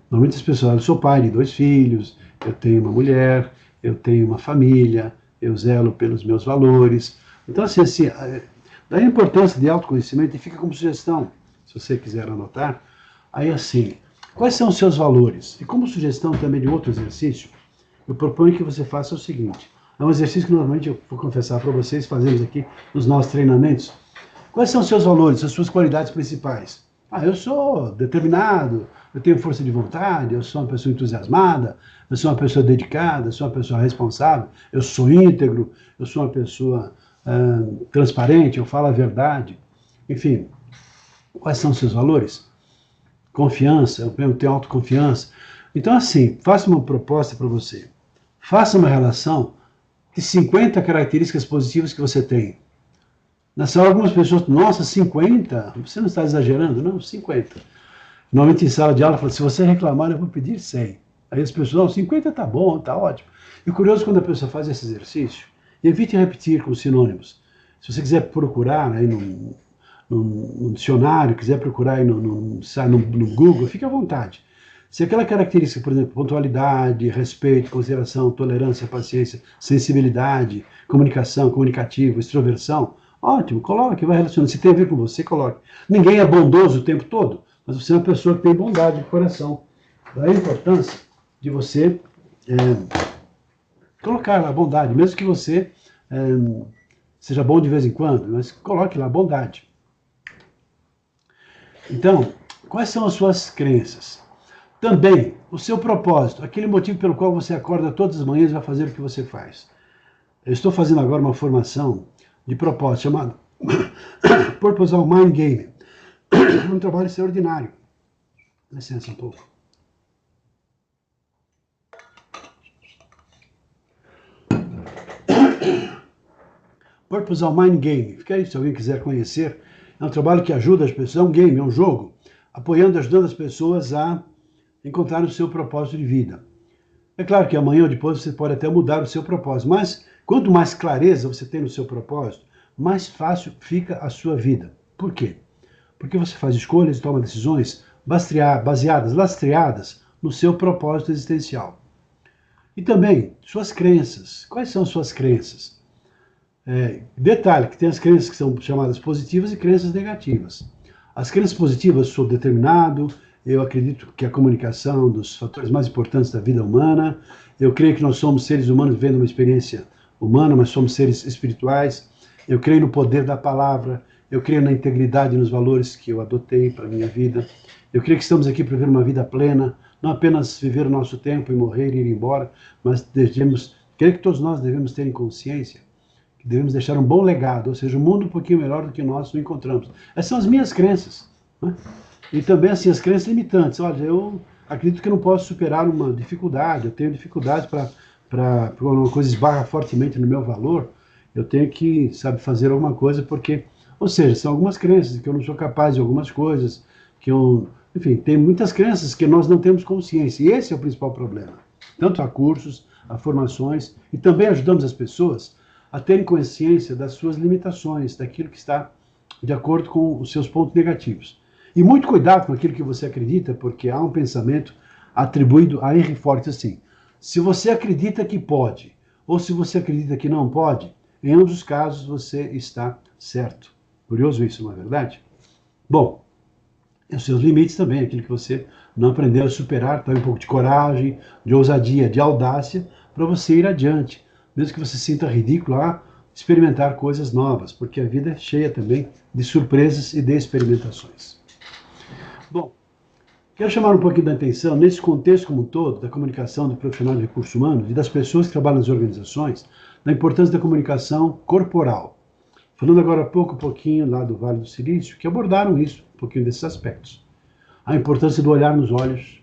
[SPEAKER 1] Normalmente as pessoas, eu sou pai de 2 filhos, eu tenho uma mulher, eu tenho uma família, eu zelo pelos meus valores. Então assim daí a importância de autoconhecimento e fica como sugestão, se você quiser anotar, aí assim, quais são os seus valores? E como sugestão também de outro exercício, eu proponho que você faça o seguinte, é um exercício que normalmente eu vou confessar para vocês, fazemos aqui nos nossos treinamentos. Quais são os seus valores, as suas qualidades principais? Eu sou determinado, eu tenho força de vontade, eu sou uma pessoa entusiasmada, eu sou uma pessoa dedicada, eu sou uma pessoa responsável, eu sou íntegro, eu sou uma pessoa transparente, eu falo a verdade. Enfim, quais são os seus valores? Confiança, eu tenho autoconfiança. Então assim, faça uma proposta para você. Faça uma relação de 50 características positivas que você tem. Nessa hora, algumas pessoas, nossa, 50? Você não está exagerando? Não, 50. Normalmente em sala de aula, fala, se você reclamar, eu vou pedir 100. Aí as pessoas, não, 50 está bom, está ótimo. E o curioso, quando a pessoa faz esse exercício, evite repetir com sinônimos. Se você quiser procurar aí no dicionário, quiser procurar aí no Google, fique à vontade. Se aquela característica, por exemplo, pontualidade, respeito, consideração, tolerância, paciência, sensibilidade, comunicação, comunicativo, extroversão, ótimo, coloque, vai relacionando. Se tem a ver com você, coloque. Ninguém é bondoso o tempo todo, mas você é uma pessoa que tem bondade de coração. Daí a importância de você colocar lá a bondade, mesmo que você seja bom de vez em quando, mas coloque lá a bondade. Então, quais são as suas crenças? Também, o seu propósito, aquele motivo pelo qual você acorda todas as manhãs e vai fazer o que você faz. Eu estou fazendo agora uma formação de propósito chamado Purposeful Mind Game. Um trabalho extraordinário. Licença um pouco. Purposeful Mind Game. Fica aí, se alguém quiser conhecer. É um trabalho que ajuda as pessoas, é um game, é um jogo, apoiando, ajudando as pessoas a encontrar o seu propósito de vida. É claro que amanhã ou depois você pode até mudar o seu propósito, mas quanto mais clareza você tem no seu propósito, mais fácil fica a sua vida. Por quê? Porque você faz escolhas e toma decisões lastreadas no seu propósito existencial. E também, suas crenças. Quais são suas crenças? Detalhe, que tem as crenças que são chamadas positivas e crenças negativas. As crenças positivas, sou determinado, eu acredito que a comunicação é um dos fatores mais importantes da vida humana, eu creio que nós somos seres humanos vivendo uma experiência humana, mas somos seres espirituais, eu creio no poder da palavra, eu creio na integridade e nos valores que eu adotei para a minha vida, eu creio que estamos aqui para viver uma vida plena, não apenas viver o nosso tempo e morrer e ir embora, mas creio que todos nós devemos ter em consciência que devemos deixar um bom legado, ou seja, um mundo um pouquinho melhor do que nós o encontramos. Essas são as minhas crenças, né? E também assim, as crenças limitantes. Olha, eu acredito que eu não posso superar uma dificuldade, eu tenho dificuldade para uma coisa esbarra fortemente no meu valor, eu tenho que, sabe, fazer alguma coisa porque, ou seja, são algumas crenças, que eu não sou capaz de algumas coisas, enfim, tem muitas crenças que nós não temos consciência, e esse é o principal problema. Tanto há cursos, há formações, e também ajudamos as pessoas a terem consciência das suas limitações, daquilo que está de acordo com os seus pontos negativos. E muito cuidado com aquilo que você acredita, porque há um pensamento atribuído a Henry Ford assim: se você acredita que pode, ou se você acredita que não pode, em ambos os casos você está certo. Curioso isso, não é verdade? Bom, e os seus limites também, aquilo que você não aprendeu a superar, então um pouco de coragem, de ousadia, de audácia, para você ir adiante. Mesmo que você se sinta ridículo, a experimentar coisas novas, porque a vida é cheia também de surpresas e de experimentações. Bom, quero chamar um pouquinho da atenção, nesse contexto como um todo, da comunicação do profissional de recursos humanos e das pessoas que trabalham nas organizações, da importância da comunicação corporal. Falando agora um pouquinho lá do Vale do Silício, que abordaram isso, um pouquinho desses aspectos. A importância do olhar nos olhos,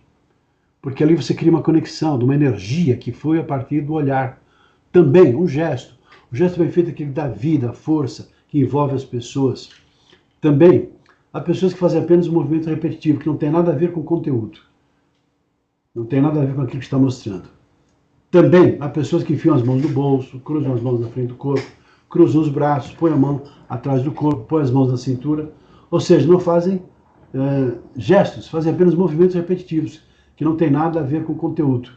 [SPEAKER 1] porque ali você cria uma conexão, de uma energia que foi a partir do olhar. Também um gesto bem feito, aquele que dá vida, força, que envolve as pessoas. Também, há pessoas que fazem apenas um movimento repetitivo, que não tem nada a ver com o conteúdo. Não tem nada a ver com aquilo que está mostrando. Também, há pessoas que enfiam as mãos no bolso, cruzam as mãos na frente do corpo, cruzam os braços, põem a mão atrás do corpo, põem as mãos na cintura. Ou seja, não fazem gestos, fazem apenas movimentos repetitivos, que não tem nada a ver com o conteúdo.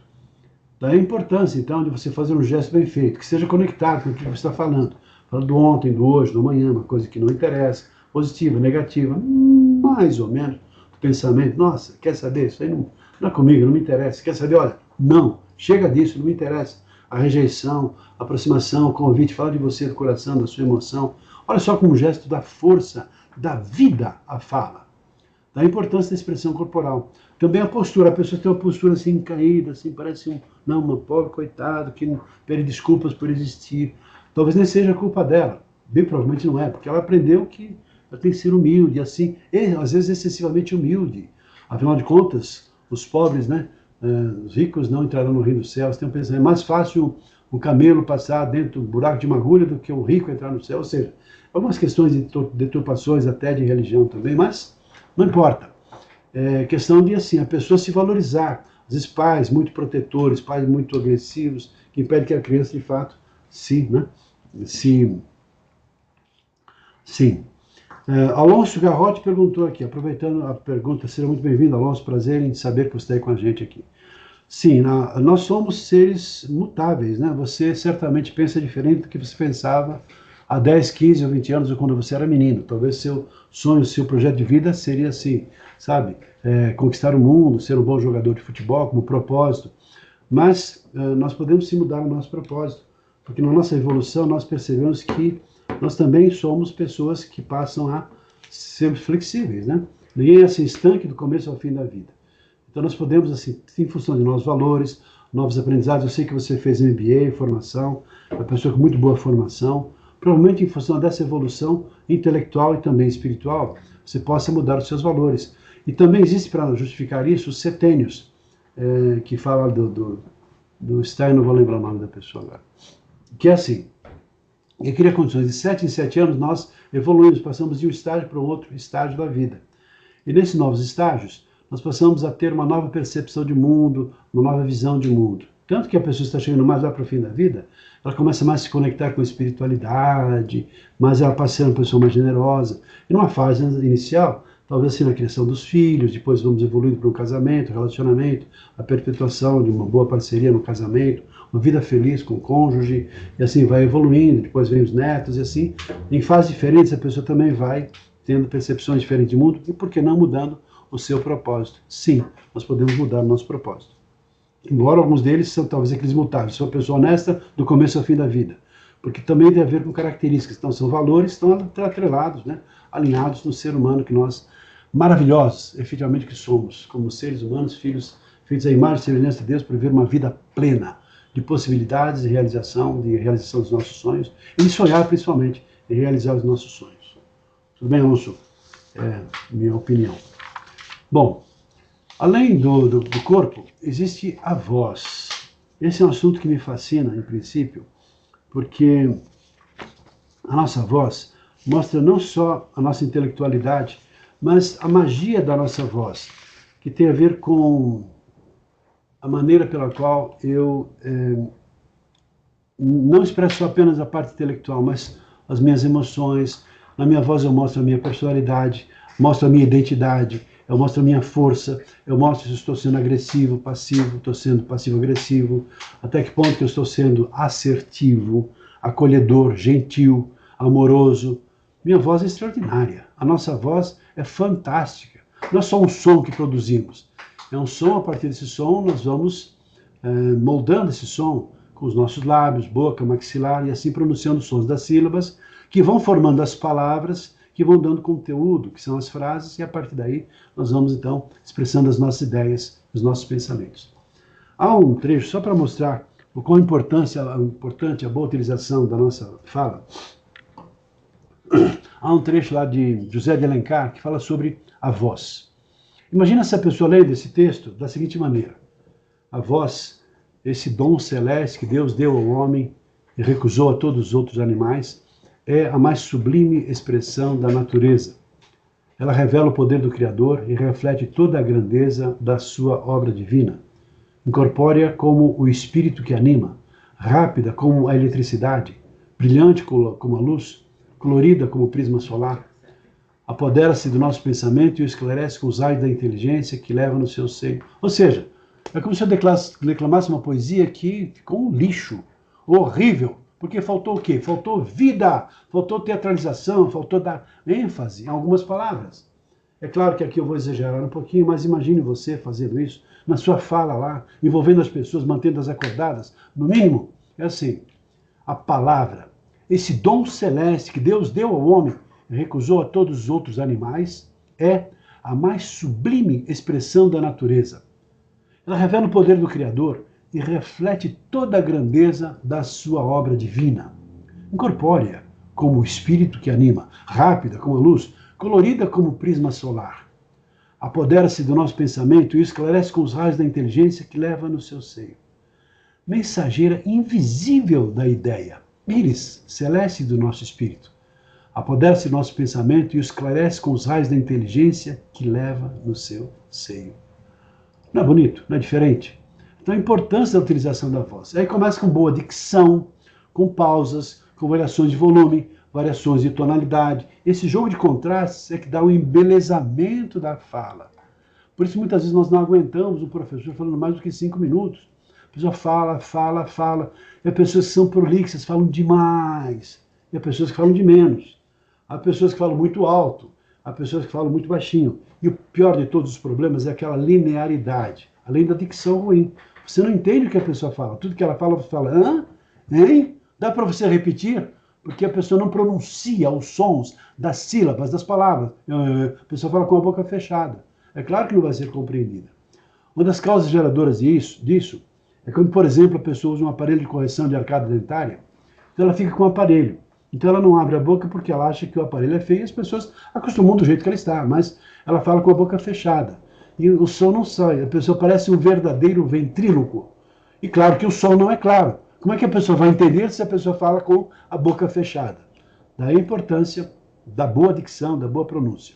[SPEAKER 1] Daí a importância, então, de você fazer um gesto bem feito, que seja conectado com o que você está falando. Falando do ontem, do hoje, do amanhã, uma coisa que não interessa, positiva, negativa, mais ou menos. O pensamento, nossa, quer saber? Isso aí não é comigo, não me interessa. Quer saber? Olha, não, chega disso, não me interessa. A rejeição, a aproximação, o convite, fala de você, do coração, da sua emoção. Olha só como um gesto da força, da vida a fala. Da importância da expressão corporal. Também a postura, a pessoa tem uma postura assim caída, assim, parece uma pobre coitada que pede desculpas por existir. Talvez nem seja culpa dela, bem provavelmente não é, porque ela aprendeu que ela tem que ser humilde, assim, e às vezes excessivamente humilde. Afinal de contas, os pobres, né, os ricos não entrarão no reino dos céus. Tem um pensamento, é mais fácil um camelo passar dentro do buraco de uma agulha do que um rico entrar no céu. Ou seja, algumas questões de deturpações até de religião também, mas não importa. É questão de, assim, a pessoa se valorizar. Às vezes pais muito protetores, pais muito agressivos, que impedem que a criança, de fato, sim. Alonso Garrote perguntou aqui, aproveitando a pergunta, seja muito bem-vindo, Alonso, prazer em saber que você está aí com a gente aqui. Sim, nós somos seres mutáveis, né? Você certamente pensa diferente do que você pensava há 10, 15 ou 20 anos, ou quando você era menino. Talvez seu sonho, seu projeto de vida seria assim, sabe? Conquistar o mundo, ser um bom jogador de futebol como propósito. Mas nós podemos sim mudar o nosso propósito, porque na nossa evolução nós percebemos que nós também somos pessoas que passam a ser flexíveis, né? Ninguém é assim estanque do começo ao fim da vida. Então nós podemos, assim, em função de novos valores, novos aprendizados. Eu sei que você fez MBA, formação, é uma pessoa com muito boa formação. Provavelmente em função dessa evolução intelectual e também espiritual, você possa mudar os seus valores. E também existe, para justificar isso, os setênios, que fala do Stein, não vou lembrar o nome da pessoa agora. Que é assim, e cria condições. De 7 em 7 anos nós evoluímos, passamos de um estágio para o outro estágio da vida. E nesses novos estágios, nós passamos a ter uma nova percepção de mundo, uma nova visão de mundo. Tanto que a pessoa está chegando mais lá para o fim da vida, ela começa mais a se conectar com a espiritualidade, mas ela passa a ser uma pessoa mais generosa. E numa fase inicial, talvez assim na criação dos filhos, depois vamos evoluindo para um casamento, relacionamento, a perpetuação de uma boa parceria no casamento, uma vida feliz com o cônjuge, e assim vai evoluindo, depois vem os netos, e assim, em fases diferentes a pessoa também vai tendo percepções diferentes de mundo, e por que não mudando o seu propósito? Sim, nós podemos mudar o nosso propósito. Embora alguns deles são talvez aqueles mutáveis, sou uma pessoa honesta do começo ao fim da vida, porque também tem a ver com características, então são valores, estão atrelados, né, alinhados no ser humano que nós, maravilhosos, efetivamente que somos, como seres humanos, filhos feitos à imagem e semelhança de Deus, para viver uma vida plena, de possibilidades de realização dos nossos sonhos, e de sonhar principalmente, e realizar os nossos sonhos. Tudo bem, Alonso? É minha opinião. Bom, além do corpo, existe a voz. Esse é um assunto que me fascina, em princípio, porque a nossa voz mostra não só a nossa intelectualidade, mas a magia da nossa voz, que tem a ver com a maneira pela qual eu não expresso apenas a parte intelectual, mas as minhas emoções. Na minha voz eu mostro a minha personalidade, mostro a minha identidade, eu mostro a minha força, eu mostro se estou sendo agressivo, passivo, estou sendo passivo-agressivo, até que ponto que eu estou sendo assertivo, acolhedor, gentil, amoroso. Minha voz é extraordinária, a nossa voz é fantástica. Não é só um som que produzimos, é um som, a partir desse som nós vamos moldando esse som com os nossos lábios, boca, maxilar, e assim pronunciando os sons das sílabas, que vão formando as palavras, que vão dando conteúdo, que são as frases, e a partir daí nós vamos então expressando as nossas ideias, os nossos pensamentos. Há um trecho, só para mostrar o quão importante a boa utilização da nossa fala. Há um trecho lá de José de Alencar que fala sobre a voz. Imagina se a pessoa lê esse texto da seguinte maneira: a voz, esse dom celeste que Deus deu ao homem e recusou a todos os outros animais, é a mais sublime expressão da natureza. Ela revela o poder do Criador e reflete toda a grandeza da sua obra divina. Incorpórea como o espírito que anima, rápida como a eletricidade, brilhante como a luz, colorida como o prisma solar, apodera-se do nosso pensamento e o esclarece com os raios da inteligência que leva no seu seio. Ou seja, é como se eu declamasse uma poesia que ficou um lixo, horrível, porque faltou o quê? Faltou vida, faltou teatralização, faltou dar ênfase em algumas palavras. É claro que aqui eu vou exagerar um pouquinho, mas imagine você fazendo isso na sua fala lá, envolvendo as pessoas, mantendo-as acordadas. No mínimo, é assim, a palavra, esse dom celeste que Deus deu ao homem e recusou a todos os outros animais, é a mais sublime expressão da natureza. Ela revela o poder do Criador e reflete toda a grandeza da sua obra divina. Incorpórea como o espírito que anima, rápida como a luz, colorida como o prisma solar. Apodera-se do nosso pensamento e o esclarece com os raios da inteligência que leva no seu seio. Mensageira invisível da ideia, íris celeste do nosso espírito. Apodera-se do nosso pensamento e o esclarece com os raios da inteligência que leva no seu seio. Não é bonito? Não é diferente? Então a importância da utilização da voz. Aí começa com boa dicção, com pausas, com variações de volume, variações de tonalidade. Esse jogo de contrastes é que dá o embelezamento da fala. Por isso muitas vezes nós não aguentamos um professor falando mais do que 5 minutos. A pessoa fala, fala, fala. E há pessoas que são prolixas, falam demais. E há pessoas que falam de menos. Há pessoas que falam muito alto. Há pessoas que falam muito baixinho. E o pior de todos os problemas é aquela linearidade, além da dicção ruim. Você não entende o que a pessoa fala. Tudo que ela fala, você fala, hã? Hein? Dá para você repetir? Porque a pessoa não pronuncia os sons das sílabas, das palavras. A pessoa fala com a boca fechada. É claro que não vai ser compreendida. Uma das causas geradoras disso é quando, por exemplo, a pessoa usa um aparelho de correção de arcada dentária, então ela fica com o aparelho. Então ela não abre a boca porque ela acha que o aparelho é feio e as pessoas acostumam do jeito que ela está, mas ela fala com a boca fechada. E o som não sai, a pessoa parece um verdadeiro ventríloco. E claro que o som não é claro. Como é que a pessoa vai entender se a pessoa fala com a boca fechada? Daí a importância da boa dicção, da boa pronúncia.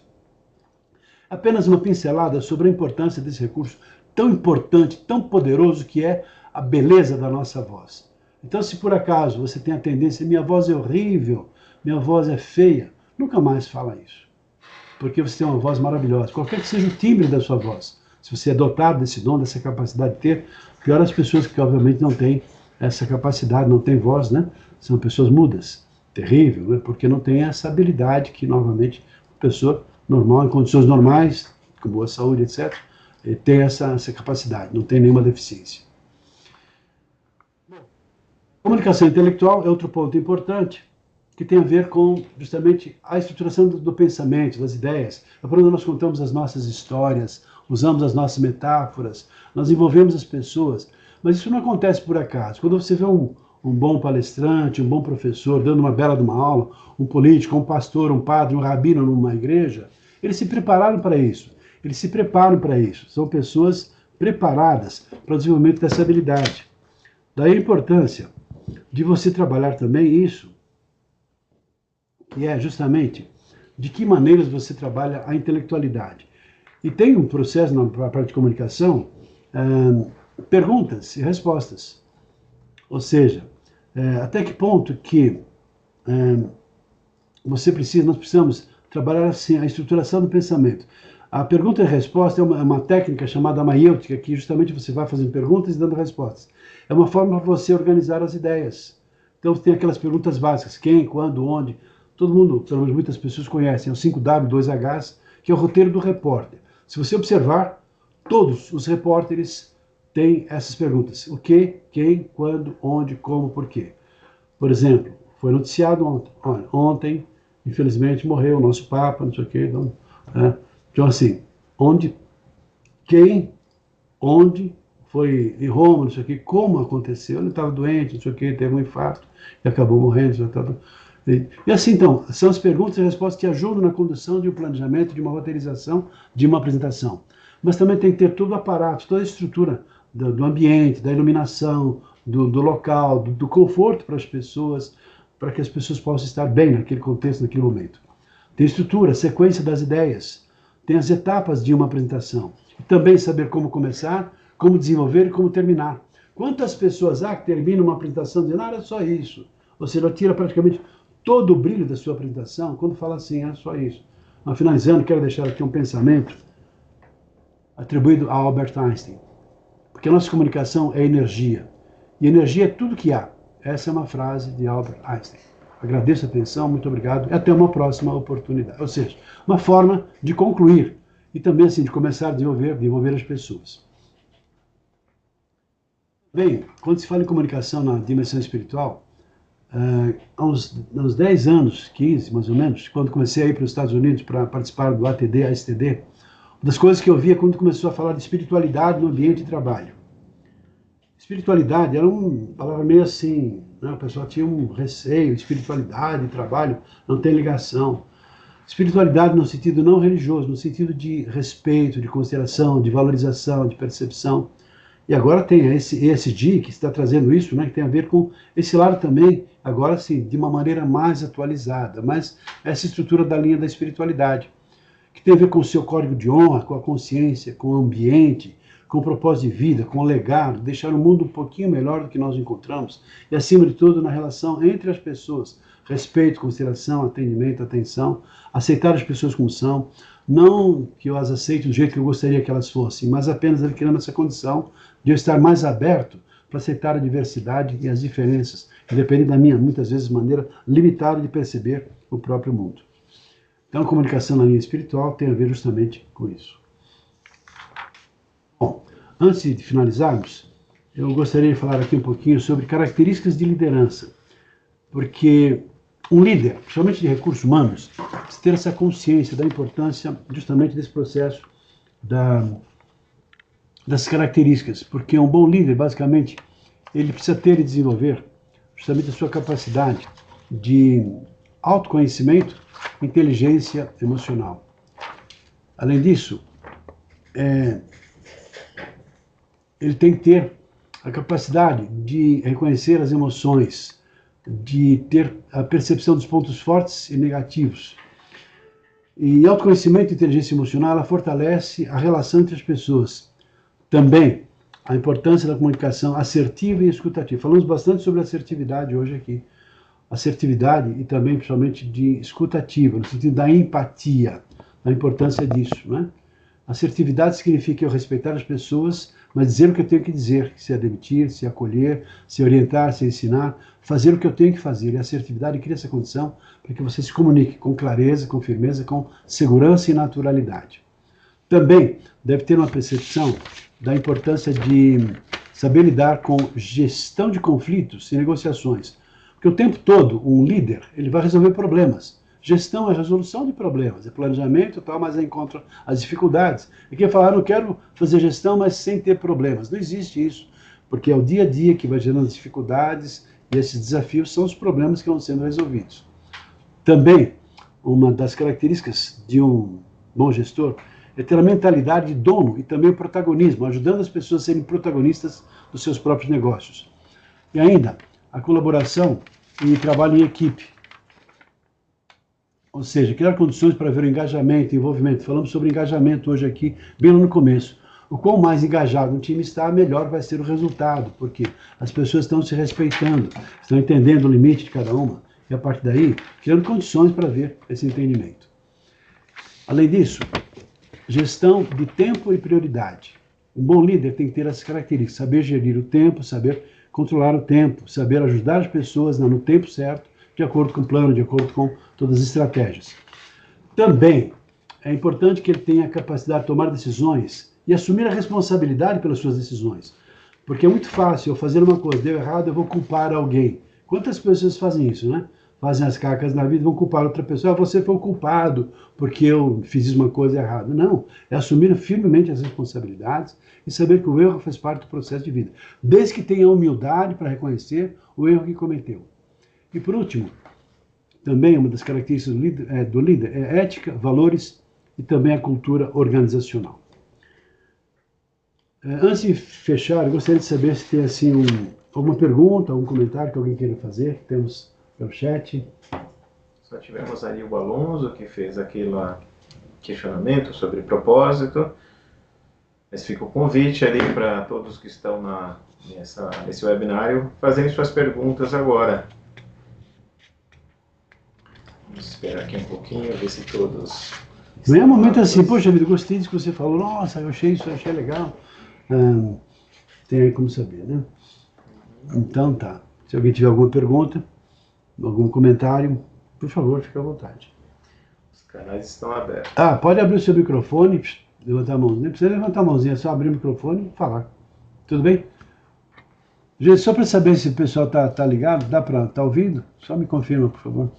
[SPEAKER 1] Apenas uma pincelada sobre a importância desse recurso tão importante, tão poderoso que é a beleza da nossa voz. Então, se por acaso você tem a tendência, minha voz é horrível, minha voz é feia, nunca mais fala isso. porque você tem uma voz maravilhosa. Qualquer que seja o timbre da sua voz, se você é dotado desse dom, dessa capacidade de ter, pior as pessoas que obviamente não têm essa capacidade, não têm voz, né? São pessoas mudas. Terrível, né? Porque não tem essa habilidade que, novamente, a pessoa normal, em condições normais, com boa saúde, etc., tem essa capacidade, não tem nenhuma deficiência. Comunicação intelectual é outro ponto importante, que tem a ver com, justamente, a estruturação do pensamento, das ideias. É por onde nós contamos as nossas histórias, usamos as nossas metáforas, nós envolvemos as pessoas, mas isso não acontece por acaso. Quando você vê um bom palestrante, um bom professor dando uma bela de uma aula, um político, um pastor, um padre, um rabino numa igreja, eles se prepararam para isso. Eles se preparam para isso. São pessoas preparadas para o desenvolvimento dessa habilidade. Daí a importância de você trabalhar também isso, que é justamente de que maneiras você trabalha a intelectualidade. E tem um processo na parte de comunicação, perguntas e respostas. Ou seja, até que ponto que nós precisamos trabalhar assim a estruturação do pensamento. A pergunta e resposta é uma técnica chamada maiêutica, que justamente você vai fazendo perguntas e dando respostas. É uma forma para você organizar as ideias. Então tem aquelas perguntas básicas, quem, quando, onde. Todo mundo, pelo menos muitas pessoas conhecem, é o 5W, 2Hs, que é o roteiro do repórter. Se você observar, todos os repórteres têm essas perguntas. O que, quem, quando, onde, como, por quê. Por exemplo, foi noticiado ontem. Olha, ontem, infelizmente, morreu o nosso Papa, não sei o quê. Então, assim, onde, quem, onde, foi em Roma, não sei o quê, como aconteceu. Ele estava doente, não sei o quê, teve um infarto e acabou morrendo. E assim, então, são as perguntas e respostas que ajudam na condução de um planejamento, de uma roteirização, de uma apresentação. Mas também tem que ter todo o aparato, toda a estrutura do ambiente, da iluminação, do local, do conforto para as pessoas, para que as pessoas possam estar bem naquele contexto, naquele momento. Tem estrutura, sequência das ideias, tem as etapas de uma apresentação. E também saber como começar, como desenvolver e como terminar. Quantas pessoas há que terminam uma apresentação dizendo, era só isso? Ou seja, tira praticamente todo o brilho da sua apresentação quando fala assim, é só isso. Mas, finalizando, quero deixar aqui um pensamento atribuído a Albert Einstein. Porque a nossa comunicação é energia. E energia é tudo que há. Essa é uma frase de Albert Einstein. Agradeço a atenção, muito obrigado e até uma próxima oportunidade. Ou seja, uma forma de concluir e também assim de começar a desenvolver as pessoas. Bem, quando se fala em comunicação na dimensão espiritual, há uns 10 anos, 15 mais ou menos, quando comecei a ir para os Estados Unidos para participar do ATD, ASTD, uma das coisas que eu via quando começou a falar de espiritualidade no ambiente de trabalho. Espiritualidade era uma palavra meio assim, né? O pessoal tinha um receio, espiritualidade e trabalho não tem ligação. Espiritualidade no sentido não religioso, no sentido de respeito, de consideração, de valorização, de percepção. E agora tem esse ESG que está trazendo isso, né, que tem a ver com esse lado também, agora sim, de uma maneira mais atualizada, mas essa estrutura da linha da espiritualidade, que tem a ver com o seu código de honra, com a consciência, com o ambiente, com o propósito de vida, com o legado, deixar o mundo um pouquinho melhor do que nós encontramos, e acima de tudo na relação entre as pessoas, respeito, consideração, atendimento, atenção, aceitar as pessoas como são, não que eu as aceite do jeito que eu gostaria que elas fossem, mas apenas criando essa condição de eu estar mais aberto para aceitar a diversidade e as diferenças, independente da minha, muitas vezes, maneira limitada de perceber o próprio mundo. Então, a comunicação na linha espiritual tem a ver justamente com isso. Bom, antes de finalizarmos, eu gostaria de falar aqui um pouquinho sobre características de liderança, porque um líder, principalmente de recursos humanos, precisa ter essa consciência da importância justamente desse processo das características, porque um bom líder, basicamente, ele precisa ter e desenvolver justamente a sua capacidade de autoconhecimento, inteligência emocional. Além disso, ele tem que ter a capacidade de reconhecer as emoções, de ter a percepção dos pontos fortes e negativos. E autoconhecimento e inteligência emocional, ela fortalece a relação entre as pessoas. Também a importância da comunicação assertiva e escutativa. Falamos bastante sobre assertividade hoje aqui. Assertividade e também, principalmente, de escutativa, no sentido da empatia, a importância disso, né? Assertividade significa eu respeitar as pessoas, mas dizer o que eu tenho que dizer, se é demitir, se é acolher, se orientar, se ensinar, fazer o que eu tenho que fazer. E a assertividade cria essa condição para que você se comunique com clareza, com firmeza, com segurança e naturalidade. Também deve ter uma percepção da importância de saber lidar com gestão de conflitos e negociações. Porque o tempo todo, um líder, ele vai resolver problemas. Gestão é resolução de problemas, é planejamento e tal, mas encontra as dificuldades. E quem fala, não quero fazer gestão, mas sem ter problemas. Não existe isso, porque é o dia a dia que vai gerando dificuldades e esses desafios são os problemas que vão sendo resolvidos. Também, uma das características de um bom gestor é ter a mentalidade de dono e também o protagonismo, ajudando as pessoas a serem protagonistas dos seus próprios negócios. E ainda, a colaboração e trabalho em equipe. Ou seja, criar condições para ver o engajamento e envolvimento. Falamos sobre engajamento hoje aqui, bem lá no começo. O quão mais engajado um time está, melhor vai ser o resultado, porque as pessoas estão se respeitando, estão entendendo o limite de cada uma, e a partir daí, criando condições para ver esse entendimento. Além disso, gestão de tempo e prioridade. Um bom líder tem que ter essas características, saber gerir o tempo, saber controlar o tempo, saber ajudar as pessoas no tempo certo, de acordo com o plano, de acordo com todas as estratégias. Também é importante que ele tenha a capacidade de tomar decisões e assumir a responsabilidade pelas suas decisões. Porque é muito fácil eu fazer uma coisa, deu errado, eu vou culpar alguém. Quantas pessoas fazem isso, né? Fazem as cacas na vida, vão culpar outra pessoa. Ah, você foi o culpado porque eu fiz uma coisa errada. Não, é assumir firmemente as responsabilidades e saber que o erro faz parte do processo de vida. Desde que tenha humildade para reconhecer o erro que cometeu. E por último, também uma das características do líder é ética, valores e também a cultura organizacional. Antes de fechar, eu gostaria de saber se tem assim, alguma pergunta, algum comentário que alguém queira fazer. Temos pelo chat.
[SPEAKER 3] Só tivemos ali o Alonso, que fez aquele questionamento sobre propósito. Mas fica o convite ali para todos que estão nesse webinário fazerem suas perguntas agora. Vamos esperar aqui um pouquinho, ver se todos...
[SPEAKER 1] Não é um momento assim, poxa vida, gostei disso que você falou, nossa, eu achei isso, eu achei legal. Tem aí como saber, né? Então tá. Se alguém tiver alguma pergunta, algum comentário, por favor, fique à vontade.
[SPEAKER 3] Os canais estão abertos.
[SPEAKER 1] Pode abrir o seu microfone, levantar a mãozinha. Não precisa levantar a mãozinha, é só abrir o microfone e falar. Tudo bem? Gente, só para saber se o pessoal tá ligado, tá ouvindo? Só me confirma, por favor.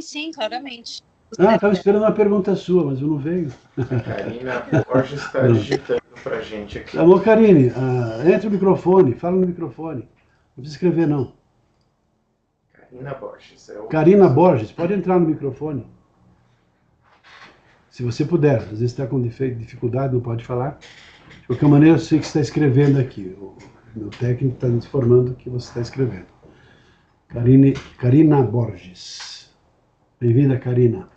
[SPEAKER 2] Sim, claramente.
[SPEAKER 1] Estava esperando uma pergunta sua, mas eu não veio.
[SPEAKER 3] A Karina Borges está digitando para a gente aqui.
[SPEAKER 1] Alô, Karine, entra o microfone, fala no microfone. Não precisa escrever, não.
[SPEAKER 3] Karina Borges.
[SPEAKER 1] Karina Borges, pode entrar no microfone. Se você puder, às vezes está com dificuldade, não pode falar. De qualquer maneira, eu sei que você está escrevendo aqui. O meu técnico está me informando que você está escrevendo. Karina Borges. Bem-vinda, Karina.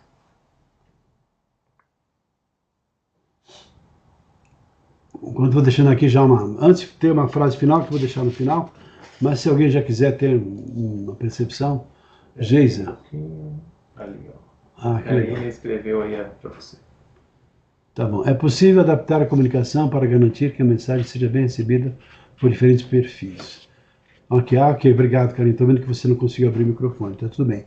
[SPEAKER 1] Enquanto vou deixando aqui já antes tem uma frase final que eu vou deixar no final, mas se alguém já quiser ter uma percepção, Geisa.
[SPEAKER 3] Ali, ó.
[SPEAKER 1] Que legal.
[SPEAKER 3] Ele escreveu aí para você.
[SPEAKER 1] Tá bom. É possível adaptar a comunicação para garantir que a mensagem seja bem recebida por diferentes perfis. Ok, obrigado, Karina. Estou vendo que você não conseguiu abrir o microfone, tá tudo bem.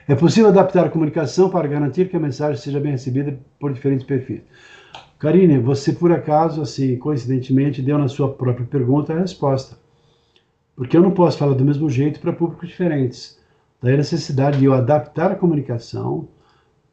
[SPEAKER 1] É possível adaptar a comunicação para garantir que a mensagem seja bem recebida por diferentes perfis. Karine, você por acaso, assim, coincidentemente, deu na sua própria pergunta a resposta. Porque eu não posso falar do mesmo jeito para públicos diferentes. Daí a necessidade de eu adaptar a comunicação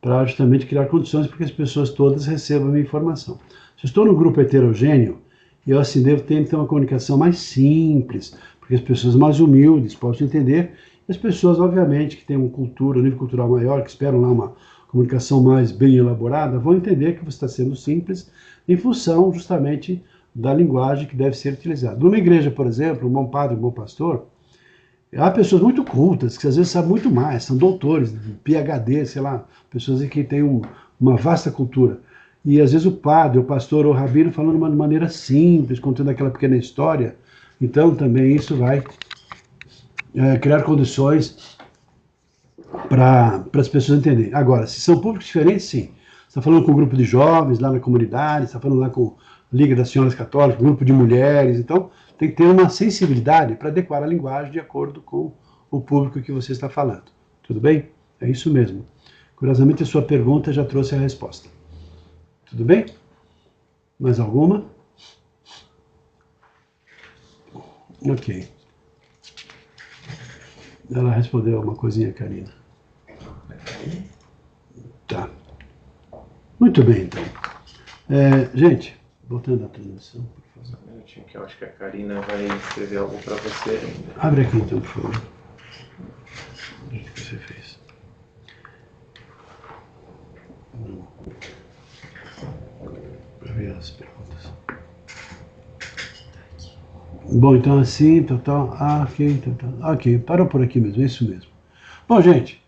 [SPEAKER 1] para justamente criar condições para que as pessoas todas recebam a minha informação. Se eu estou no grupo heterogêneo, eu assim devo ter então uma comunicação mais simples, porque as pessoas mais humildes possam entender. As pessoas, obviamente, que têm uma cultura, um nível cultural maior, que esperam lá uma comunicação mais bem elaborada, vão entender que você está sendo simples em função, justamente, da linguagem que deve ser utilizada. Numa igreja, por exemplo, um bom padre, um bom pastor, há pessoas muito cultas, que às vezes sabem muito mais, são doutores, PhD, sei lá, pessoas que têm uma vasta cultura. E às vezes o padre, o pastor ou o rabino falando de uma maneira simples, contando aquela pequena história. Então, também isso vai criar condições para as pessoas entenderem. Agora, se são públicos diferentes, sim. está falando com um grupo de jovens lá na comunidade, está falando lá com a Liga das Senhoras Católicas, grupo de mulheres, então tem que ter uma sensibilidade para adequar a linguagem de acordo com o público que você está falando. Tudo bem? É isso mesmo. Curiosamente, a sua pergunta já trouxe a resposta. Tudo bem? Mais alguma? Ok. Ela respondeu uma coisinha, Karina. Tá. Muito bem, então. Gente, voltando à transmissão, por favor.
[SPEAKER 3] Só um minutinho que eu acho que a Karina vai escrever algo para você ainda.
[SPEAKER 1] Abre aqui, então, por favor. O que você fez? Para ver as perguntas. Bom, então assim, total. Ok, total. Ok, parou por aqui mesmo, é isso mesmo. Bom, gente,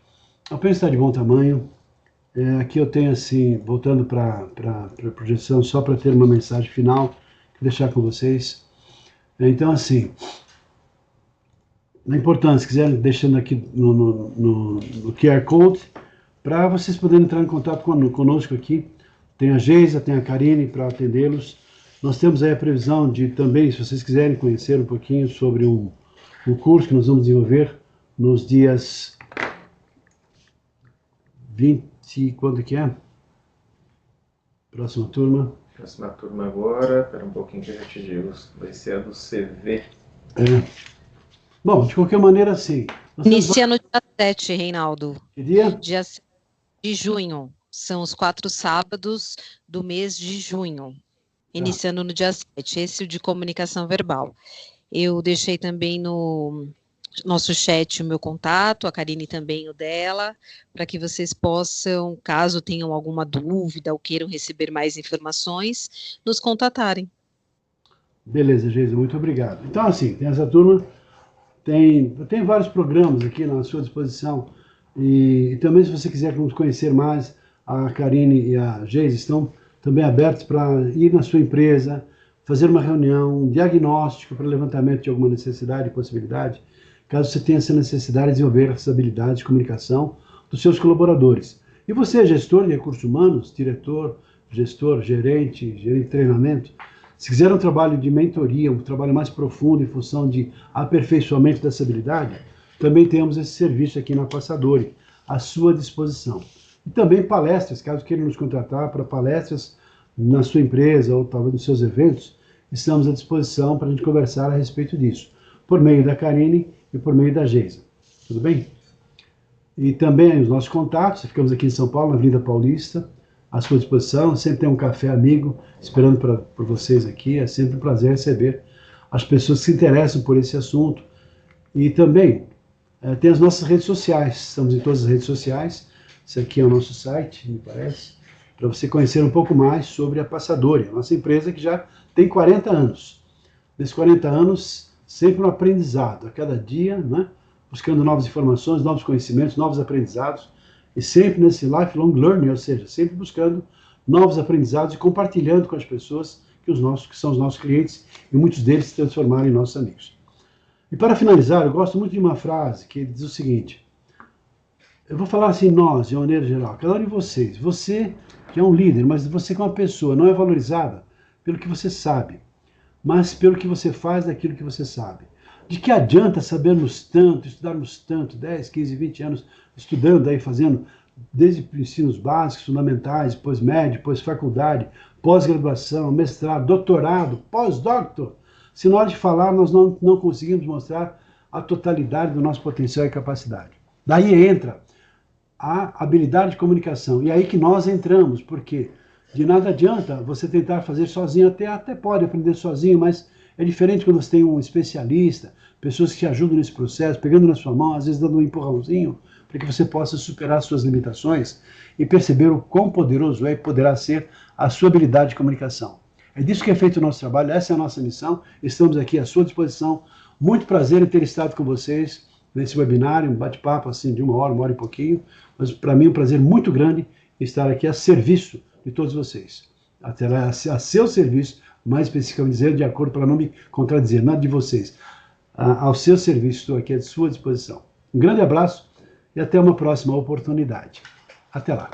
[SPEAKER 1] a pena está de bom tamanho. Aqui eu tenho assim, voltando para a projeção, só para ter uma mensagem final, que deixar com vocês. Então, assim, a importância, se quiserem, deixando aqui no QR Code, para vocês poderem entrar em contato conosco aqui. Tem a Geisa, tem a Karine para atendê-los. Nós temos aí a previsão de também, se vocês quiserem conhecer um pouquinho sobre um curso que nós vamos desenvolver nos dias 20, quando que é? Próxima turma.
[SPEAKER 3] Próxima turma agora, espera um pouquinho que eu já te digo, vai ser a do CV.
[SPEAKER 1] Bom, de qualquer maneira, sim.
[SPEAKER 2] Inicia no dia 7, Reinaldo.
[SPEAKER 1] Que dia?
[SPEAKER 2] Dia 7 de junho. São os 4 sábados do mês de junho. Iniciando no dia 7. Esse é o de comunicação verbal. Eu deixei também no nosso chat o meu contato, a Karine também o dela, para que vocês possam, caso tenham alguma dúvida ou queiram receber mais informações, nos contatarem.
[SPEAKER 1] Beleza, Geisa, muito obrigado. Então, assim, tem essa turma, tem vários programas aqui na sua disposição, e também se você quiser nos conhecer mais, a Karine e a Geisa estão também abertos para ir na sua empresa, fazer uma reunião, um diagnóstico para levantamento de alguma necessidade e possibilidade, caso você tenha essa necessidade de desenvolver essas habilidades de comunicação dos seus colaboradores. E você, gestor de recursos humanos, diretor, gestor, gerente de treinamento, se quiser um trabalho de mentoria, um trabalho mais profundo em função de aperfeiçoamento dessa habilidade, também temos esse serviço aqui na Passadori, à sua disposição. E também palestras, caso queiram nos contratar para palestras na sua empresa ou talvez nos seus eventos, estamos à disposição para a gente conversar a respeito disso, por meio da Karine e por meio da Geisa. Tudo bem? E também os nossos contatos, ficamos aqui em São Paulo, na Avenida Paulista, à sua disposição, sempre tem um café amigo esperando por vocês aqui, é sempre um prazer receber as pessoas que se interessam por esse assunto. E também tem as nossas redes sociais, estamos em todas as redes sociais, esse aqui é o nosso site, me parece, para você conhecer um pouco mais sobre a Passadori, a nossa empresa que já tem 40 anos. Nesses 40 anos, sempre um aprendizado, a cada dia, né? Buscando novas informações, novos conhecimentos, novos aprendizados, e sempre nesse lifelong learning, ou seja, sempre buscando novos aprendizados e compartilhando com as pessoas que são os nossos clientes, e muitos deles se transformaram em nossos amigos. E para finalizar, eu gosto muito de uma frase que diz o seguinte: eu vou falar assim, nós, de maneira geral, cada um de vocês, você que é um líder, mas você que é uma pessoa, não é valorizada pelo que você sabe, mas pelo que você faz daquilo que você sabe. De que adianta sabermos tanto, estudarmos tanto, 10, 15, 20 anos estudando, aí fazendo desde ensinos básicos, fundamentais, pós-médio, pós-faculdade, pós-graduação, mestrado, doutorado, pós-doctor, se na hora de falar nós não conseguimos mostrar a totalidade do nosso potencial e capacidade. Daí entra a habilidade de comunicação, e aí que nós entramos, porque de nada adianta você tentar fazer sozinho, até pode aprender sozinho, mas é diferente quando você tem um especialista, pessoas que te ajudam nesse processo, pegando na sua mão, às vezes dando um empurrãozinho, para que você possa superar suas limitações e perceber o quão poderoso é e poderá ser a sua habilidade de comunicação. É disso que é feito o nosso trabalho, essa é a nossa missão, estamos aqui à sua disposição. Muito prazer em ter estado com vocês nesse webinário, um bate-papo assim de uma hora e pouquinho, mas para mim é um prazer muito grande estar aqui a serviço de todos vocês. Até lá, a seu serviço, mais especificamente dizendo, de acordo para não me contradizer, nada de vocês. Ao seu serviço, estou aqui à sua disposição. Um grande abraço e até uma próxima oportunidade. Até lá.